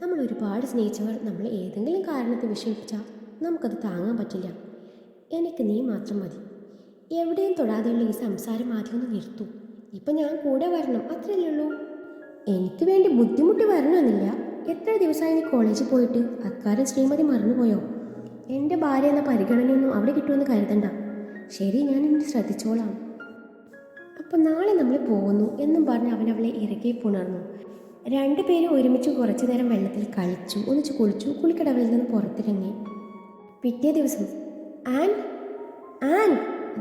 നമ്മൾ ഒരുപാട് സ്നേഹിച്ചവർ നമ്മൾ ഏതെങ്കിലും കാരണത്തെ വിശ്വസിച്ചാൽ നമുക്കത് താങ്ങാൻ പറ്റില്ല. എനിക്ക് നീ മാത്രം മതി. എവിടെയും തൊടാതെയുള്ള ഈ സംസാരം ആദ്യം ഒന്ന് നിർത്തൂ. ഇപ്പം ഞാൻ കൂടെ വരണം, അത്രയല്ലേ ഉള്ളൂ. എനിക്ക് വേണ്ടി ബുദ്ധിമുട്ടി വരണമെന്നില്ല. എത്ര ദിവസമായി നീ കോളേജിൽ പോയിട്ട്? അക്കാര്യം ശ്രീമതി മറന്നുപോയോ? എൻ്റെ ഭാര്യ എന്ന പരിഗണനയൊന്നും അവിടെ കിട്ടുമെന്ന് കരുതണ്ട. ശരി, ഞാൻ എന്നെ ശ്രദ്ധിച്ചോളാം. അപ്പം നാളെ നമ്മൾ പോകുന്നു എന്നും പറഞ്ഞ് അവൻ അവളെ ഇറുകെ പുണർന്നു. രണ്ടുപേരും ഒരുമിച്ച് കുറച്ചു നേരം വെള്ളത്തിൽ കളിച്ചു, ഒന്നിച്ച് കുളിച്ചു. കുളിക്കടവിൽ നിന്ന് പുറത്തിറങ്ങി. പിറ്റേ ദിവസം ആൻ ആൻ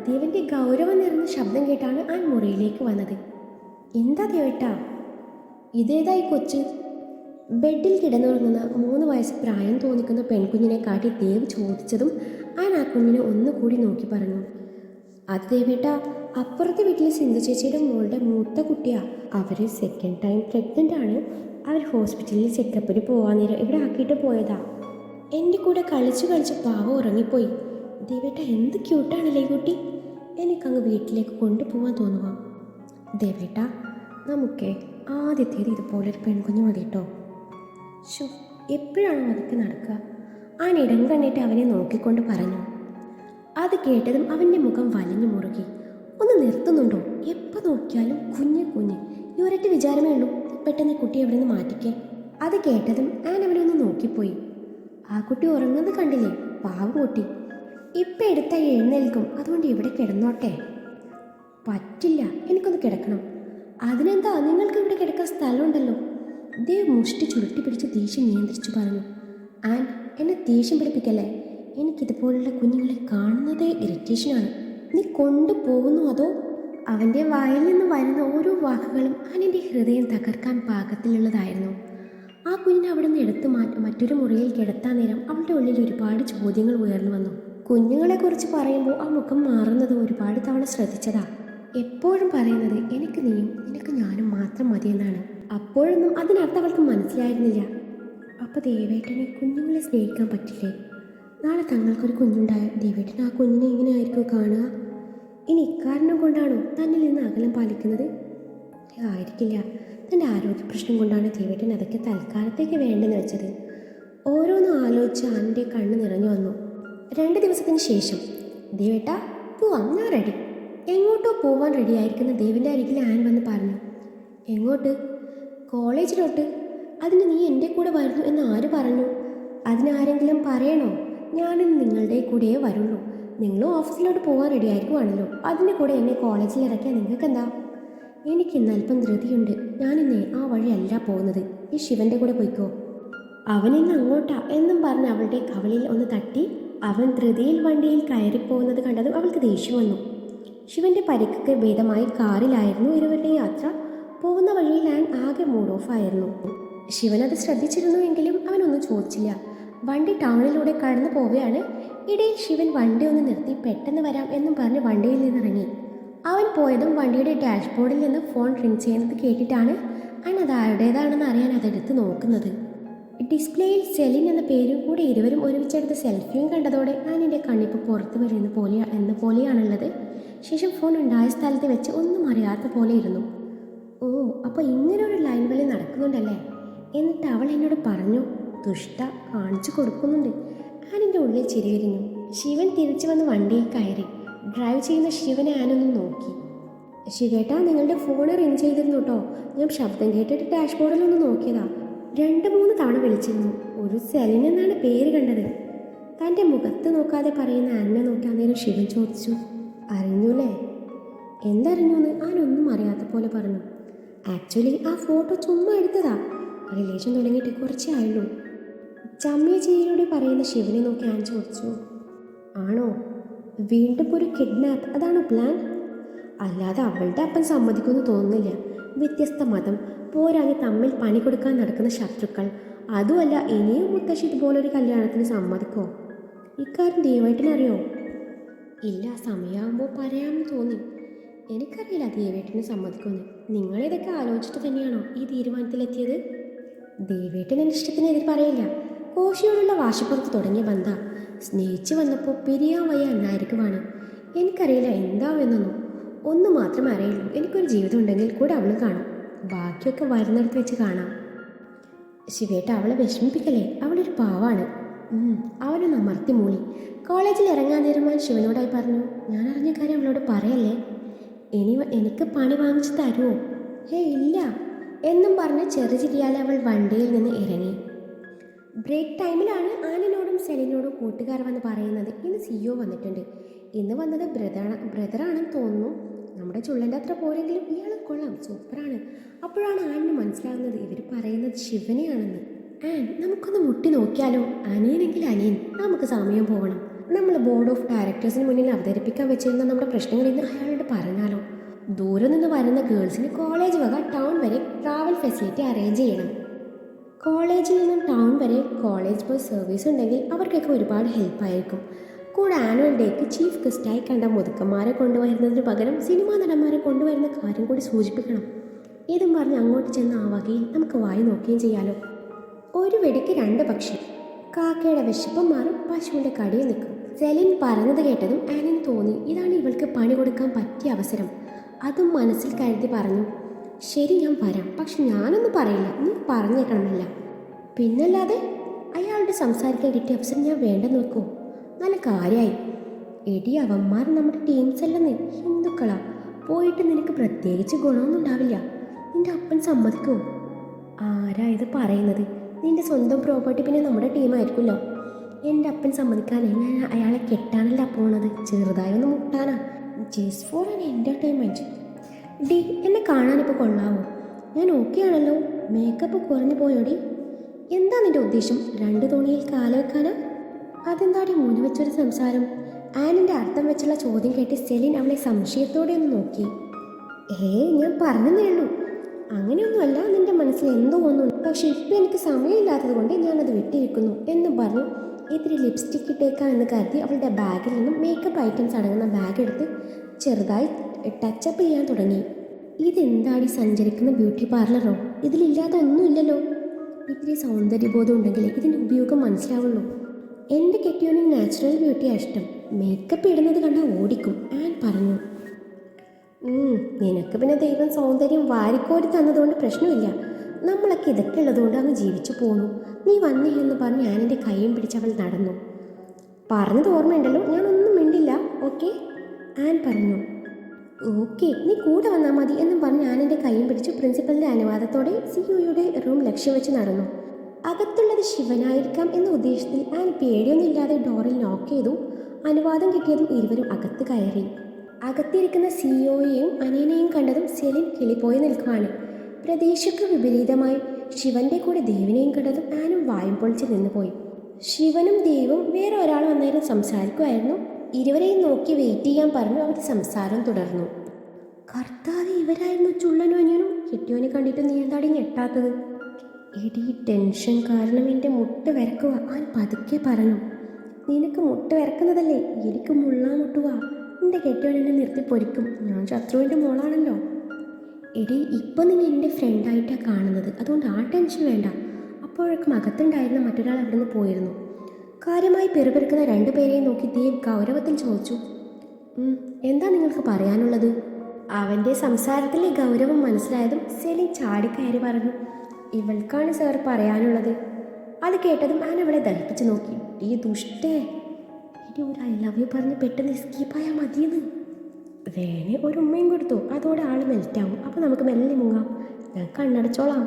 ദേവൻ്റെ ഗൗരവം നിറഞ്ഞ ശബ്ദം കേട്ടാണ് ആൻ മുറിയിലേക്ക് വന്നത്. എന്താ ദേവേട്ടാ? ഇതേതായി കൊച്ച്? ബെഡിൽ കിടന്നുറങ്ങുന്ന 3 വയസ്സ് പ്രായം തോന്നിക്കുന്ന പെൺകുഞ്ഞിനെ കാട്ടി ദേവ് ചോദിച്ചതും ആൻ ആ കുഞ്ഞിനെ ഒന്നുകൂടി നോക്കി പറഞ്ഞു. അത് ദേവേട്ടാ, അപ്പുറത്തെ വീട്ടിലെ സിന്ധു ചേച്ചിയുടെ മോളുടെ മൂത്ത കുട്ടിയാ. അവർ സെക്കൻഡ് ടൈം പ്രഗ്നൻ്റ് ആണ്. അവർ ഹോസ്പിറ്റലിൽ ചെക്കപ്പിന് പോവാൻ നേരം ഇവിടെ ആക്കിയിട്ട് പോയതാ. എൻ്റെ കൂടെ കളിച്ച് കളിച്ച് പാവം ഉറങ്ങിപ്പോയി. ദേവേട്ട, എന്ത് ക്യൂട്ടാണല്ലേ കുട്ടി. എനിക്കങ്ങ് വീട്ടിലേക്ക് കൊണ്ടുപോകാൻ തോന്നുക. ദേവേട്ട, നമുക്കേ ആദ്യത്തേത് ഇതുപോലൊരു പെൺകുഞ്ഞ് മതി കേട്ടോ. എപ്പോഴാണോ അതൊക്കെ നടക്കുക? ആൻ ഇടം കണ്ടിട്ട് അവനെ നോക്കിക്കൊണ്ട് പറഞ്ഞു. അത് കേട്ടതും അവൻ്റെ മുഖം വലിഞ്ഞു മുറുകി. ഒന്ന് നിർത്തുന്നുണ്ടോ? എപ്പോൾ നോക്കിയാലും കുഞ്ഞ് കുഞ്ഞ്. ഈ ഒരൊറ്റ വിചാരമേ ഉള്ളൂ. പെട്ടെന്ന് ഈ കുട്ടി എവിടെ നിന്ന് മാറ്റിക്കേ. അത് കേട്ടതും ആൻ അവനെ ഒന്ന് നോക്കിപ്പോയി. ആ കുട്ടി ഉറങ്ങുന്നത് കണ്ടില്ലേ? പാവം കുട്ടി. ഇപ്പം എടുത്താൽ എഴുന്നേൽക്കും. അതുകൊണ്ട് ഇവിടെ കിടന്നോട്ടെ. പറ്റില്ല, എനിക്കൊന്ന് കിടക്കണം. അതിനെന്താ, നിങ്ങൾക്ക് ഇവിടെ കിടക്കാൻ സ്ഥലമുണ്ടല്ലോ. ദേവ് മുഷ്ടി ചുരുട്ടി പിടിച്ച് ദേഷ്യം നിയന്ത്രിച്ചു പറഞ്ഞു. ആൻ, എന്നെ ദേഷ്യം പിടിപ്പിക്കല്ലേ. എനിക്കിതുപോലുള്ള കുഞ്ഞുങ്ങളെ കാണുന്നതേ ഇറിറ്റേഷനാണ്. നീ കൊണ്ടുപോകുന്നു അതോ? അവൻ്റെ വായിൽ നിന്ന് വരുന്ന ഓരോ വാക്കുകളും ആനിൻ്റെ ഹൃദയം തകർക്കാൻ പാകത്തിലുള്ളതായിരുന്നു. ആ കുഞ്ഞിനെ അവിടെ നിന്ന് എടുത്തു മറ്റൊരു മുറിയിൽ കിടത്താൻ നേരം അവളുടെ ഉള്ളിൽ ഒരുപാട് ചോദ്യങ്ങൾ ഉയർന്നു വന്നു. കുഞ്ഞുങ്ങളെക്കുറിച്ച് പറയുമ്പോൾ ആ മുഖം മാറുന്നത് ഒരുപാട് തവണ ശ്രദ്ധിച്ചതാ. എപ്പോഴും പറയുന്നത് എനിക്ക് നീയും നിനക്ക് ഞാനും മാത്രം മതിയെന്നാണ്. അപ്പോഴൊന്നും അതിനർത്ഥം അവൾക്ക് മനസ്സിലായിരുന്നില്ല. അപ്പോൾ ദേവേട്ടനെ കുഞ്ഞുങ്ങളെ സ്നേഹിക്കാൻ പറ്റില്ലേ? നാളെ തങ്ങൾക്കൊരു കുഞ്ഞുണ്ടായ ദേവേട്ടൻ ആ കുഞ്ഞിനെ ഇങ്ങനെ ആയിരിക്കും കാണുക. ഇനി ഇക്കാരണം കൊണ്ടാണോ തന്നിൽ നിന്ന് അകലം പാലിക്കുന്നത്? ആയിരിക്കില്ല. തൻ്റെ ആരോഗ്യ പ്രശ്നം കൊണ്ടാണ് ദേവേട്ടൻ അതൊക്കെ തൽക്കാലത്തേക്ക് വേണ്ടെന്ന് വെച്ചത്. ഓരോന്നും ആലോചിച്ച് ആനിൻ്റെ കണ്ണ് നിറഞ്ഞു വന്നു. 2 ദിവസത്തിന് ശേഷം, ദേവേട്ടാ പോവാം, ഞാൻ റെഡി. എങ്ങോട്ടോ പോവാൻ റെഡിയായിരിക്കുന്ന ദേവിൻ്റെ അരികിൽ ആൻ വന്ന് പറഞ്ഞു. എങ്ങോട്ട്? കോളേജിലോട്ട്. അതിന് നീ എൻ്റെ കൂടെ വരുന്നു എന്ന് ആര് പറഞ്ഞു? അതിനാരെങ്കിലും പറയണോ? ഞാനിന്ന് നിങ്ങളുടെ കൂടെയേ വരുള്ളൂ. നിങ്ങളും ഓഫീസിലോട്ട് പോകാൻ റെഡിയായിരിക്കുവാണല്ലോ. അതിൻ്റെ കൂടെ എന്നെ കോളേജിൽ ഇറക്കിയാൽ നിങ്ങൾക്കെന്താ? എനിക്കിന്ന് അല്പം ധൃതിയുണ്ട്. ഞാനിന്നേ ആ വഴിയല്ല പോകുന്നത്. ഈ ശിവൻ്റെ കൂടെ പോയിക്കോ. അവനിന്ന് അങ്ങോട്ടാ എന്നും പറഞ്ഞ് അവളുടെ കവളിൽ ഒന്ന് തട്ടി. അവൻ ധൃതിയിൽ വണ്ടിയിൽ കയറിപ്പോകുന്നത് കണ്ടതും അവൾക്ക് ദേഷ്യം വന്നു. ശിവൻ്റെ പരിക്കൊക്കെ ഭേദമായി കാറിലായിരുന്നു ഇരുവരുടെ യാത്ര. പോകുന്ന വഴിയിൽ ആൻ ആകെ മൂഡ് ഓഫ് ആയിരുന്നു. ശിവൻ അത് ശ്രദ്ധിച്ചിരുന്നുവെങ്കിലും അവനൊന്നും ചോദിച്ചില്ല. വണ്ടി ടൗണിലൂടെ കടന്നു പോവുകയാണ്. ഇടയിൽ ശിവൻ വണ്ടി ഒന്ന് നിർത്തി പെട്ടെന്ന് വരാം എന്നും പറഞ്ഞ് വണ്ടിയിൽ നിന്നിറങ്ങി. അവൻ പോയതും വണ്ടിയുടെ ഡാഷ്ബോർഡിൽ നിന്ന് ഫോൺ റിങ് ചെയ്യുന്നത് കേട്ടിട്ടാണ് അവൻ അത് ആരുടേതാണെന്ന് അറിയാൻ അതെടുത്ത് നോക്കുന്നത്. ഡിസ്പ്ലേയിൽ സെലിൻ എന്ന പേരും കൂടി ഇരുവരും ഒരുമിച്ചെടുത്ത സെൽഫിയും കണ്ടതോടെ ആനിൻ്റെ കണ്ണിപ്പ് പുറത്ത് വരുന്ന പോലെയാണുള്ളത്. ശേഷം ഫോൺ ഉണ്ടായ സ്ഥലത്ത് വെച്ച് ഒന്നും അറിയാത്ത പോലെ ഇരുന്നു. ഓ, അപ്പോൾ ഇങ്ങനൊരു ലൈൻ വലി നടക്കുന്നുണ്ടല്ലേ? എന്നിട്ട് അവൾ എന്നോട് പറഞ്ഞു. ദുഷ്ട, കാണിച്ചു കൊടുക്കുന്നുണ്ട്. ആനിൻ്റെ ഉള്ളിൽ ചിരിവിരിഞ്ഞു. ശിവൻ തിരിച്ചു വന്ന് വണ്ടിയിൽ കയറി. ഡ്രൈവ് ചെയ്യുന്ന ശിവനെ ആനൊന്ന് നോക്കി. ശിവേട്ടാ, നിങ്ങളുടെ ഫോൺ റിങ് ചെയ്തിരുന്നു കേട്ടോ. ഞാൻ ശബ്ദം കേട്ടിട്ട് ഡാഷ്ബോർഡിലൊന്ന് നോക്കിയതാ. 2-3 തവണ വിളിച്ചിരുന്നു. ഒരു സെലിൻ എന്നാണ് പേര് കണ്ടത്. തൻ്റെ മുഖത്ത് നോക്കാതെ പറയുന്ന ആനെ നോക്കാൻ നേരം ശിവൻ ചോദിച്ചു, അറിഞ്ഞൂല്ലേ? എന്തറിഞ്ഞൂന്ന് ആനൊന്നും അറിയാത്ത പോലെ പറഞ്ഞു. ആക്ച്വലി ആ ഫോട്ടോ ചുമ്മാ എടുത്തതാ. റിലേഷൻ തുടങ്ങിയിട്ട് കുറച്ചേ ആയുള്ളൂ. ചമ്മിയ ചിരിയിലൂടെ പറയുന്ന ശിവനെ നോക്കി ആൻ ചോദിച്ചു, ആണോ? വീണ്ടും ഒരു കിഡ്നാപ്പ്, അതാണോ പ്ലാൻ? അല്ലാതെ അവളുടെ അപ്പൻ സമ്മതിക്കുമെന്ന് തോന്നുന്നില്ല. വ്യത്യസ്ത മതം, പോരാതെ തമ്മിൽ പണി കൊടുക്കാൻ നടക്കുന്ന ശത്രുക്കൾ. അതുമല്ല, ഇനിയും മുത്തശ്ശി ഇതുപോലൊരു കല്യാണത്തിന് സമ്മതിക്കോ? ഇക്കാര്യം ദേവേട്ടനറിയോ? ഇല്ല, സമയമാകുമ്പോൾ പറയാമെന്ന് തോന്നി. എനിക്കറിയില്ല ദേവേട്ടന് സമ്മതിക്കുമെന്ന്. നിങ്ങളിതൊക്കെ ആലോചിച്ചിട്ട് തന്നെയാണോ ഈ തീരുമാനത്തിലെത്തിയത്? ദേവേട്ടൻ എൻ്റെ ഇഷ്ടത്തിനെതിരെ പറയില്ല. കോശിയോടുള്ള വാശിപ്പുറത്ത് തുടങ്ങിയ ബന്ധ സ്നേഹിച്ചു വന്നപ്പോൾ പിരിയാൻ വയ്യ എന്നായിരിക്കുമാണ്. എനിക്കറിയില്ല എന്താവെന്നൊന്നും. ഒന്ന് മാത്രമേ അറിയുള്ളൂ, എനിക്കൊരു ജീവിതം ഉണ്ടെങ്കിൽ കൂടെ അവളും കാണും. ബാക്കിയൊക്കെ വരുന്നിടത്ത് വെച്ച് കാണാം. ശിവേട്ട, അവളെ വിഷമിപ്പിക്കലേ, അവളൊരു പാവാണ്. അവനൊന്ന് അമർത്തി മൂളി. കോളേജിൽ ഇറങ്ങാൻ തീരുമാനം ശിവനോടായി പറഞ്ഞു, ഞാൻ അറിഞ്ഞ കാര്യം അവളോട് പറയല്ലേ. എനിക്ക് പണി വാങ്ങിച്ചു തരുമോ? ഇല്ല എന്നും പറഞ്ഞ് ചെറുചിരിയാലെ അവൾ വണ്ടിയിൽ നിന്ന് ഇറങ്ങി. ബ്രേക്ക് ടൈമിലാണ് ആനിനോടും സെലിനോടും കൂട്ടുകാർ വന്ന് പറയുന്നത്, ഇന്ന് CEO വന്നിട്ടുണ്ട്. ഇന്ന് വന്നത് ബ്രദറാണെന്ന് തോന്നുന്നു. നമ്മുടെ ചുള്ളൻ്റെ അത്ര പോരെങ്കിലും ഇയാൾ കൊള്ളാം, സൂപ്പറാണ്. അപ്പോഴാണ് ആനിന് മനസ്സിലാകുന്നത് ഇവർ പറയുന്നത് ശിവനെയാണെന്ന്. ആൻ, നമുക്കൊന്ന് മുട്ടി നോക്കിയാലോ? അനിയനെങ്കിൽ അനിയൻ, നമുക്ക് സമയം പോകണം. നമ്മൾ ബോർഡ് ഓഫ് ഡയറക്ടേഴ്സിന് മുന്നിൽ അവതരിപ്പിക്കാൻ വെച്ചിരുന്ന നമ്മുടെ പ്രശ്നങ്ങളിൽ നിന്ന് അയാളോട് പറഞ്ഞാലോ? ദൂരെ നിന്ന് വരുന്ന ഗേൾസിന് കോളേജ് വക ടൗൺ വരെ ട്രാവൽ ഫെസിലിറ്റി അറേഞ്ച് ചെയ്യണം. കോളേജിൽ നിന്നും ടൗൺ വരെ കോളേജ് ബസ് സർവീസ് ഉണ്ടെങ്കിൽ അവർക്കൊക്കെ ഒരുപാട് ഹെൽപ്പായിരിക്കും. കൂടെ ആനുവൽ ഡേക്ക് ചീഫ് ഗസ്റ്റായി കണ്ട മുതുക്കന്മാരെ കൊണ്ടുവരുന്നതിന് പകരം സിനിമാ നടന്മാരെ കൊണ്ടുവരുന്ന കാര്യം കൂടി സൂചിപ്പിക്കണം. ഇതും പറഞ്ഞ് അങ്ങോട്ട് ചെന്ന ആ വകയിൽ നമുക്ക് വായി നോക്കുകയും ചെയ്യാലോ. ഒരു വെടിക്ക് 2 പക്ഷി. കാക്കയുടെ വിശപ്പം മാറും, പശുവിൻ്റെ കടിയിൽ നിൽക്കും. സെലിൻ പറഞ്ഞത് കേട്ടതും ആനിന് തോന്നി ഇതാണ് ഇവൾക്ക് പണി കൊടുക്കാൻ പറ്റിയ അവസരം. അതും മനസ്സിൽ കരുതി പറഞ്ഞു, ശരി, ഞാൻ വരാം. പക്ഷെ ഞാനൊന്നും പറയില്ല, നീ പറഞ്ഞേക്കണമല്ല. പിന്നല്ലാതെ അയാളുടെ സംസാരിക്കാൻ കിട്ടിയ അവസരം ഞാൻ വേണ്ടെന്ന് വെക്കൂ. നല്ല കാര്യമായി. എടി, അവന്മാർ നമ്മുടെ ടീംസ് അല്ലെന്ന്, ഹിന്ദുക്കളാ. പോയിട്ട് നിനക്ക് പ്രത്യേകിച്ച് ഗുണമൊന്നും ഉണ്ടാവില്ല. നിന്റെ അപ്പൻ സമ്മതിക്കോ? ആരാ ഇത് പറയുന്നത്? നിന്റെ സ്വന്തം പ്രോപ്പർട്ടി പിന്നെ നമ്മുടെ ടീമായിരിക്കുമല്ലോ. എൻ്റെ അപ്പൻ സമ്മതിക്കാനേ ഞാൻ അയാളെ കെട്ടാനല്ല പോണത്, ചെറുതായൊന്ന് മുട്ടാനാ. Just for an entertainment. ഡി, എന്നെ കാണാനിപ്പോൾ കൊള്ളാവോ? ഞാൻ ഓക്കെ ആണല്ലോ. മേക്കപ്പ് കുറഞ്ഞു പോയോടി. എന്താ നിൻ്റെ ഉദ്ദേശം? 2 തോണിയിൽ കാല വെക്കാനാ? അതെന്താടി മുന്നിൽ വെച്ചൊരു സംസാരം? ആനിൻ്റെ അർത്ഥം വെച്ചുള്ള ചോദ്യം കേട്ട് സെലിൻ അവളെ സംശയത്തോടെ ഒന്ന് നോക്കി. ഞാൻ പറഞ്ഞതേ ഉള്ളൂ. അങ്ങനെയൊന്നുമല്ല, നിൻ്റെ മനസ്സിൽ എന്തോ ഒന്നും. പക്ഷെ ഇപ്പം എനിക്ക് സമയമില്ലാത്തത് കൊണ്ട് ഞാനത് വിട്ടിരിക്കുന്നു എന്ന് പറഞ്ഞു ഇത്തിരി ലിപ്സ്റ്റിക്ക് ഇട്ടേക്കാം എന്ന് കരുതി അവളുടെ ബാഗിൽ നിന്നും മേക്കപ്പ് ഐറ്റംസ് അടങ്ങുന്ന ബാഗ് എടുത്ത് ചെറുതായി ടച്ചപ്പ് ചെയ്യാൻ തുടങ്ങി. ഇതെന്താടി സഞ്ചരിക്കുന്ന ബ്യൂട്ടി പാർലറോ? ഇതിലില്ലാതെ ഒന്നുമില്ലല്ലോ. ഇത്തിരി സൗന്ദര്യബോധം ഉണ്ടെങ്കിൽ ഇതിൻ്റെ ഉപയോഗം മനസ്സിലാവുള്ളൂ. എൻ്റെ കെട്ടിയോന് നാച്ചുറൽ ബ്യൂട്ടിയാണ് ഇഷ്ടം. മേക്കപ്പ് ഇടുന്നത് കണ്ടാൽ ഓടിക്കും, ആൻ പറഞ്ഞു. നിനക്ക് പിന്നെ ദൈവം സൗന്ദര്യം വാരിക്കോരി തന്നതുകൊണ്ട് പ്രശ്നമില്ല. നമ്മളൊക്കെ ഇതൊക്കെ ഉള്ളതുകൊണ്ട് അങ്ങ് ജീവിച്ചു പോന്നു. നീ വന്നേ എന്ന് പറഞ്ഞ് ഞാനെൻ്റെ കൈയും പിടിച്ചവൾ നടന്നു. പറഞ്ഞത് ഓർമ്മയുണ്ടല്ലോ, ഞാനൊന്നും മിണ്ടില്ല. ഓക്കെ, ആൻ പറഞ്ഞു. ഓക്കെ, നീ കൂടെ വന്നാൽ മതി എന്നും പറഞ്ഞ് ഞാനെൻ്റെ കൈയും പിടിച്ചു പ്രിൻസിപ്പലിൻ്റെ അനുവാദത്തോടെ സിഇഒയുടെ റൂം ലക്ഷ്യം വെച്ച് നടന്നു. അകത്തുള്ളത് ശിവനായിരിക്കാം എന്ന ഉദ്ദേശത്തിൽ ആൻ പേടിയൊന്നുമില്ലാതെ ഡോറിൽ നോക്ക് ചെയ്തു. അനുവാദം കിട്ടിയതും ഇരുവരും അകത്ത് കയറി. അകത്തിരിക്കുന്ന സിഇഒയെയും അനിയനെയും കണ്ടതും സെലിൻ കിളിപ്പോയി നിൽക്കുവാണ്. പ്രതീക്ഷയ്ക്ക് വിപരീതമായി ശിവന്റെ കൂടെ ദേവിനെയും കണ്ടതും ആനും വായും പൊളിച്ച് നിന്നുപോയി. ശിവനും ദേവും വേറെ ഒരാൾ വന്നേരം സംസാരിക്കുമായിരുന്നു. ഇരുവരെയും നോക്കി വെയിറ്റ് ചെയ്യാൻ പറഞ്ഞു അവർ സംസാരം തുടർന്നു. കർത്താവ്, ഇവരായിരുന്നു ചുള്ളനും അനിയനും. കെട്ടിയോനെ കണ്ടിട്ട് നീ എന്താടി ഞെട്ടാത്തത്? എടി, ടെൻഷൻ കാരണം എൻ്റെ മുട്ട് വിരക്കുക, ആൻ പതുക്കെ പറഞ്ഞു. നിനക്ക് മുട്ട് വിരക്കുന്നതല്ലേ, എനിക്ക് മുള്ളാ മുട്ടുക. എൻ്റെ കെട്ടിയോൻ എന്നെ നിർത്തി പൊരിക്കും. ഞാൻ ശത്രുവിൻ്റെ മോളാണല്ലോ. എടി, ഇപ്പം നീ എൻ്റെ ഫ്രണ്ടായിട്ടാണ് കാണുന്നത്, അതുകൊണ്ട് ആ ടെൻഷൻ വേണ്ട. അപ്പോഴേക്കും അകത്തുണ്ടായിരുന്ന മറ്റൊരാൾ അവിടെ നിന്ന് പോയിരുന്നു. കാര്യമായി പെറുപെറുക്കുന്ന 2 പേരെയും നോക്കി ദേവ് ഗൗരവത്തിൽ ചോദിച്ചു, എന്താ നിങ്ങൾക്ക് പറയാനുള്ളത്? അവൻ്റെ സംസാരത്തിലെ ഗൗരവം മനസ്സിലായതും സെലിൻ ചാടിക്കയറി പറഞ്ഞു, ഇവൾക്കാണ് സാർ പറയാനുള്ളത്. അത് കേട്ടതും ആൻ അവളെ ദഹിപ്പിച്ച് നോക്കി. ഈ ദുഷ്ടേ, ഇനി ഒരു ഐ ലവ് യു പറഞ്ഞ് പെട്ടെന്ന് എസ്കേപ്പായാൽ മതിയെന്ന്. വേണേ ഒരു ഉമ്മയും കൊടുത്തു, അതോടെ ആൾ മെൽറ്റാവും. അപ്പോൾ നമുക്ക് മെല്ലെ മുങ്ങാം. ഞാൻ കണ്ണടച്ചോളാം.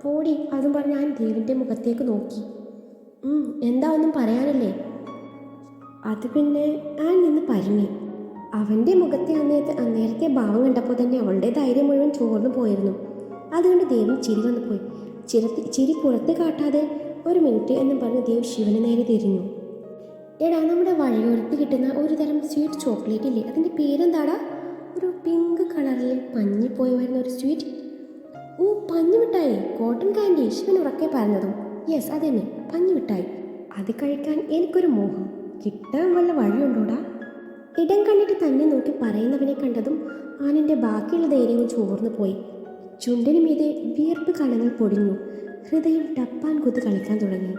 പോടി. അതും പറഞ്ഞ് ഞാൻ ദേവിൻ്റെ മുഖത്തേക്ക് നോക്കി. എന്താ ഒന്നും പറയാനില്ലേ? അത് പിന്നെ ഞാൻ നിന്ന് പരുങ്ങി. അവൻ്റെ മുഖത്തെ അന്നേരത്തെ ഭാവം കണ്ടപ്പോൾ തന്നെ അവളുടെ ധൈര്യം മുഴുവൻ ചോർന്നു പോയിരുന്നു. അതുകൊണ്ട് ദേവിന് ചിരി വന്നു പോയി. ചിരി പുറത്ത് കാട്ടാതെ ഒരു മിനിറ്റ് എന്നും പറഞ്ഞ് ദേവ് ശിവന് നേരെ തിരിഞ്ഞു. എടാ, നമ്മുടെ വഴിയോരത്ത് കിട്ടുന്ന ഒരു തരം സ്വീറ്റ് ചോക്ലേറ്റ് ഇല്ലേ, അതിൻ്റെ പേരെന്താടാ? ഒരു പിങ്ക് കളറിൽ പഞ്ഞിപ്പോയി വരുന്ന ഒരു സ്വീറ്റ്. ഓ, പഞ്ഞു മിഠായി, കോട്ടൺ കാൻഡി. ശിവൻ ഉറക്കെ പറഞ്ഞതും. യെസ്, അതെന്നെ, പഞ്ഞു മിഠായി. അത് കഴിക്കാൻ എനിക്കൊരു മോഹം. കിട്ടാൻ വല്ല വഴിയുണ്ടോടാ? ഇടം കണ്ടിട്ട് തന്നെ നോക്കി പറയുന്നവനെ കണ്ടതും ആനൻ്റെ ബാക്കിയുള്ള ധൈര്യവും ചോർന്നു പോയി. ചുണ്ടിനു മീതെ വിയർപ്പ് കണങ്ങൾ പൊടിഞ്ഞു. ഹൃദയം ടപ്പാൻ കുത്ത് കളിക്കാൻ തുടങ്ങി.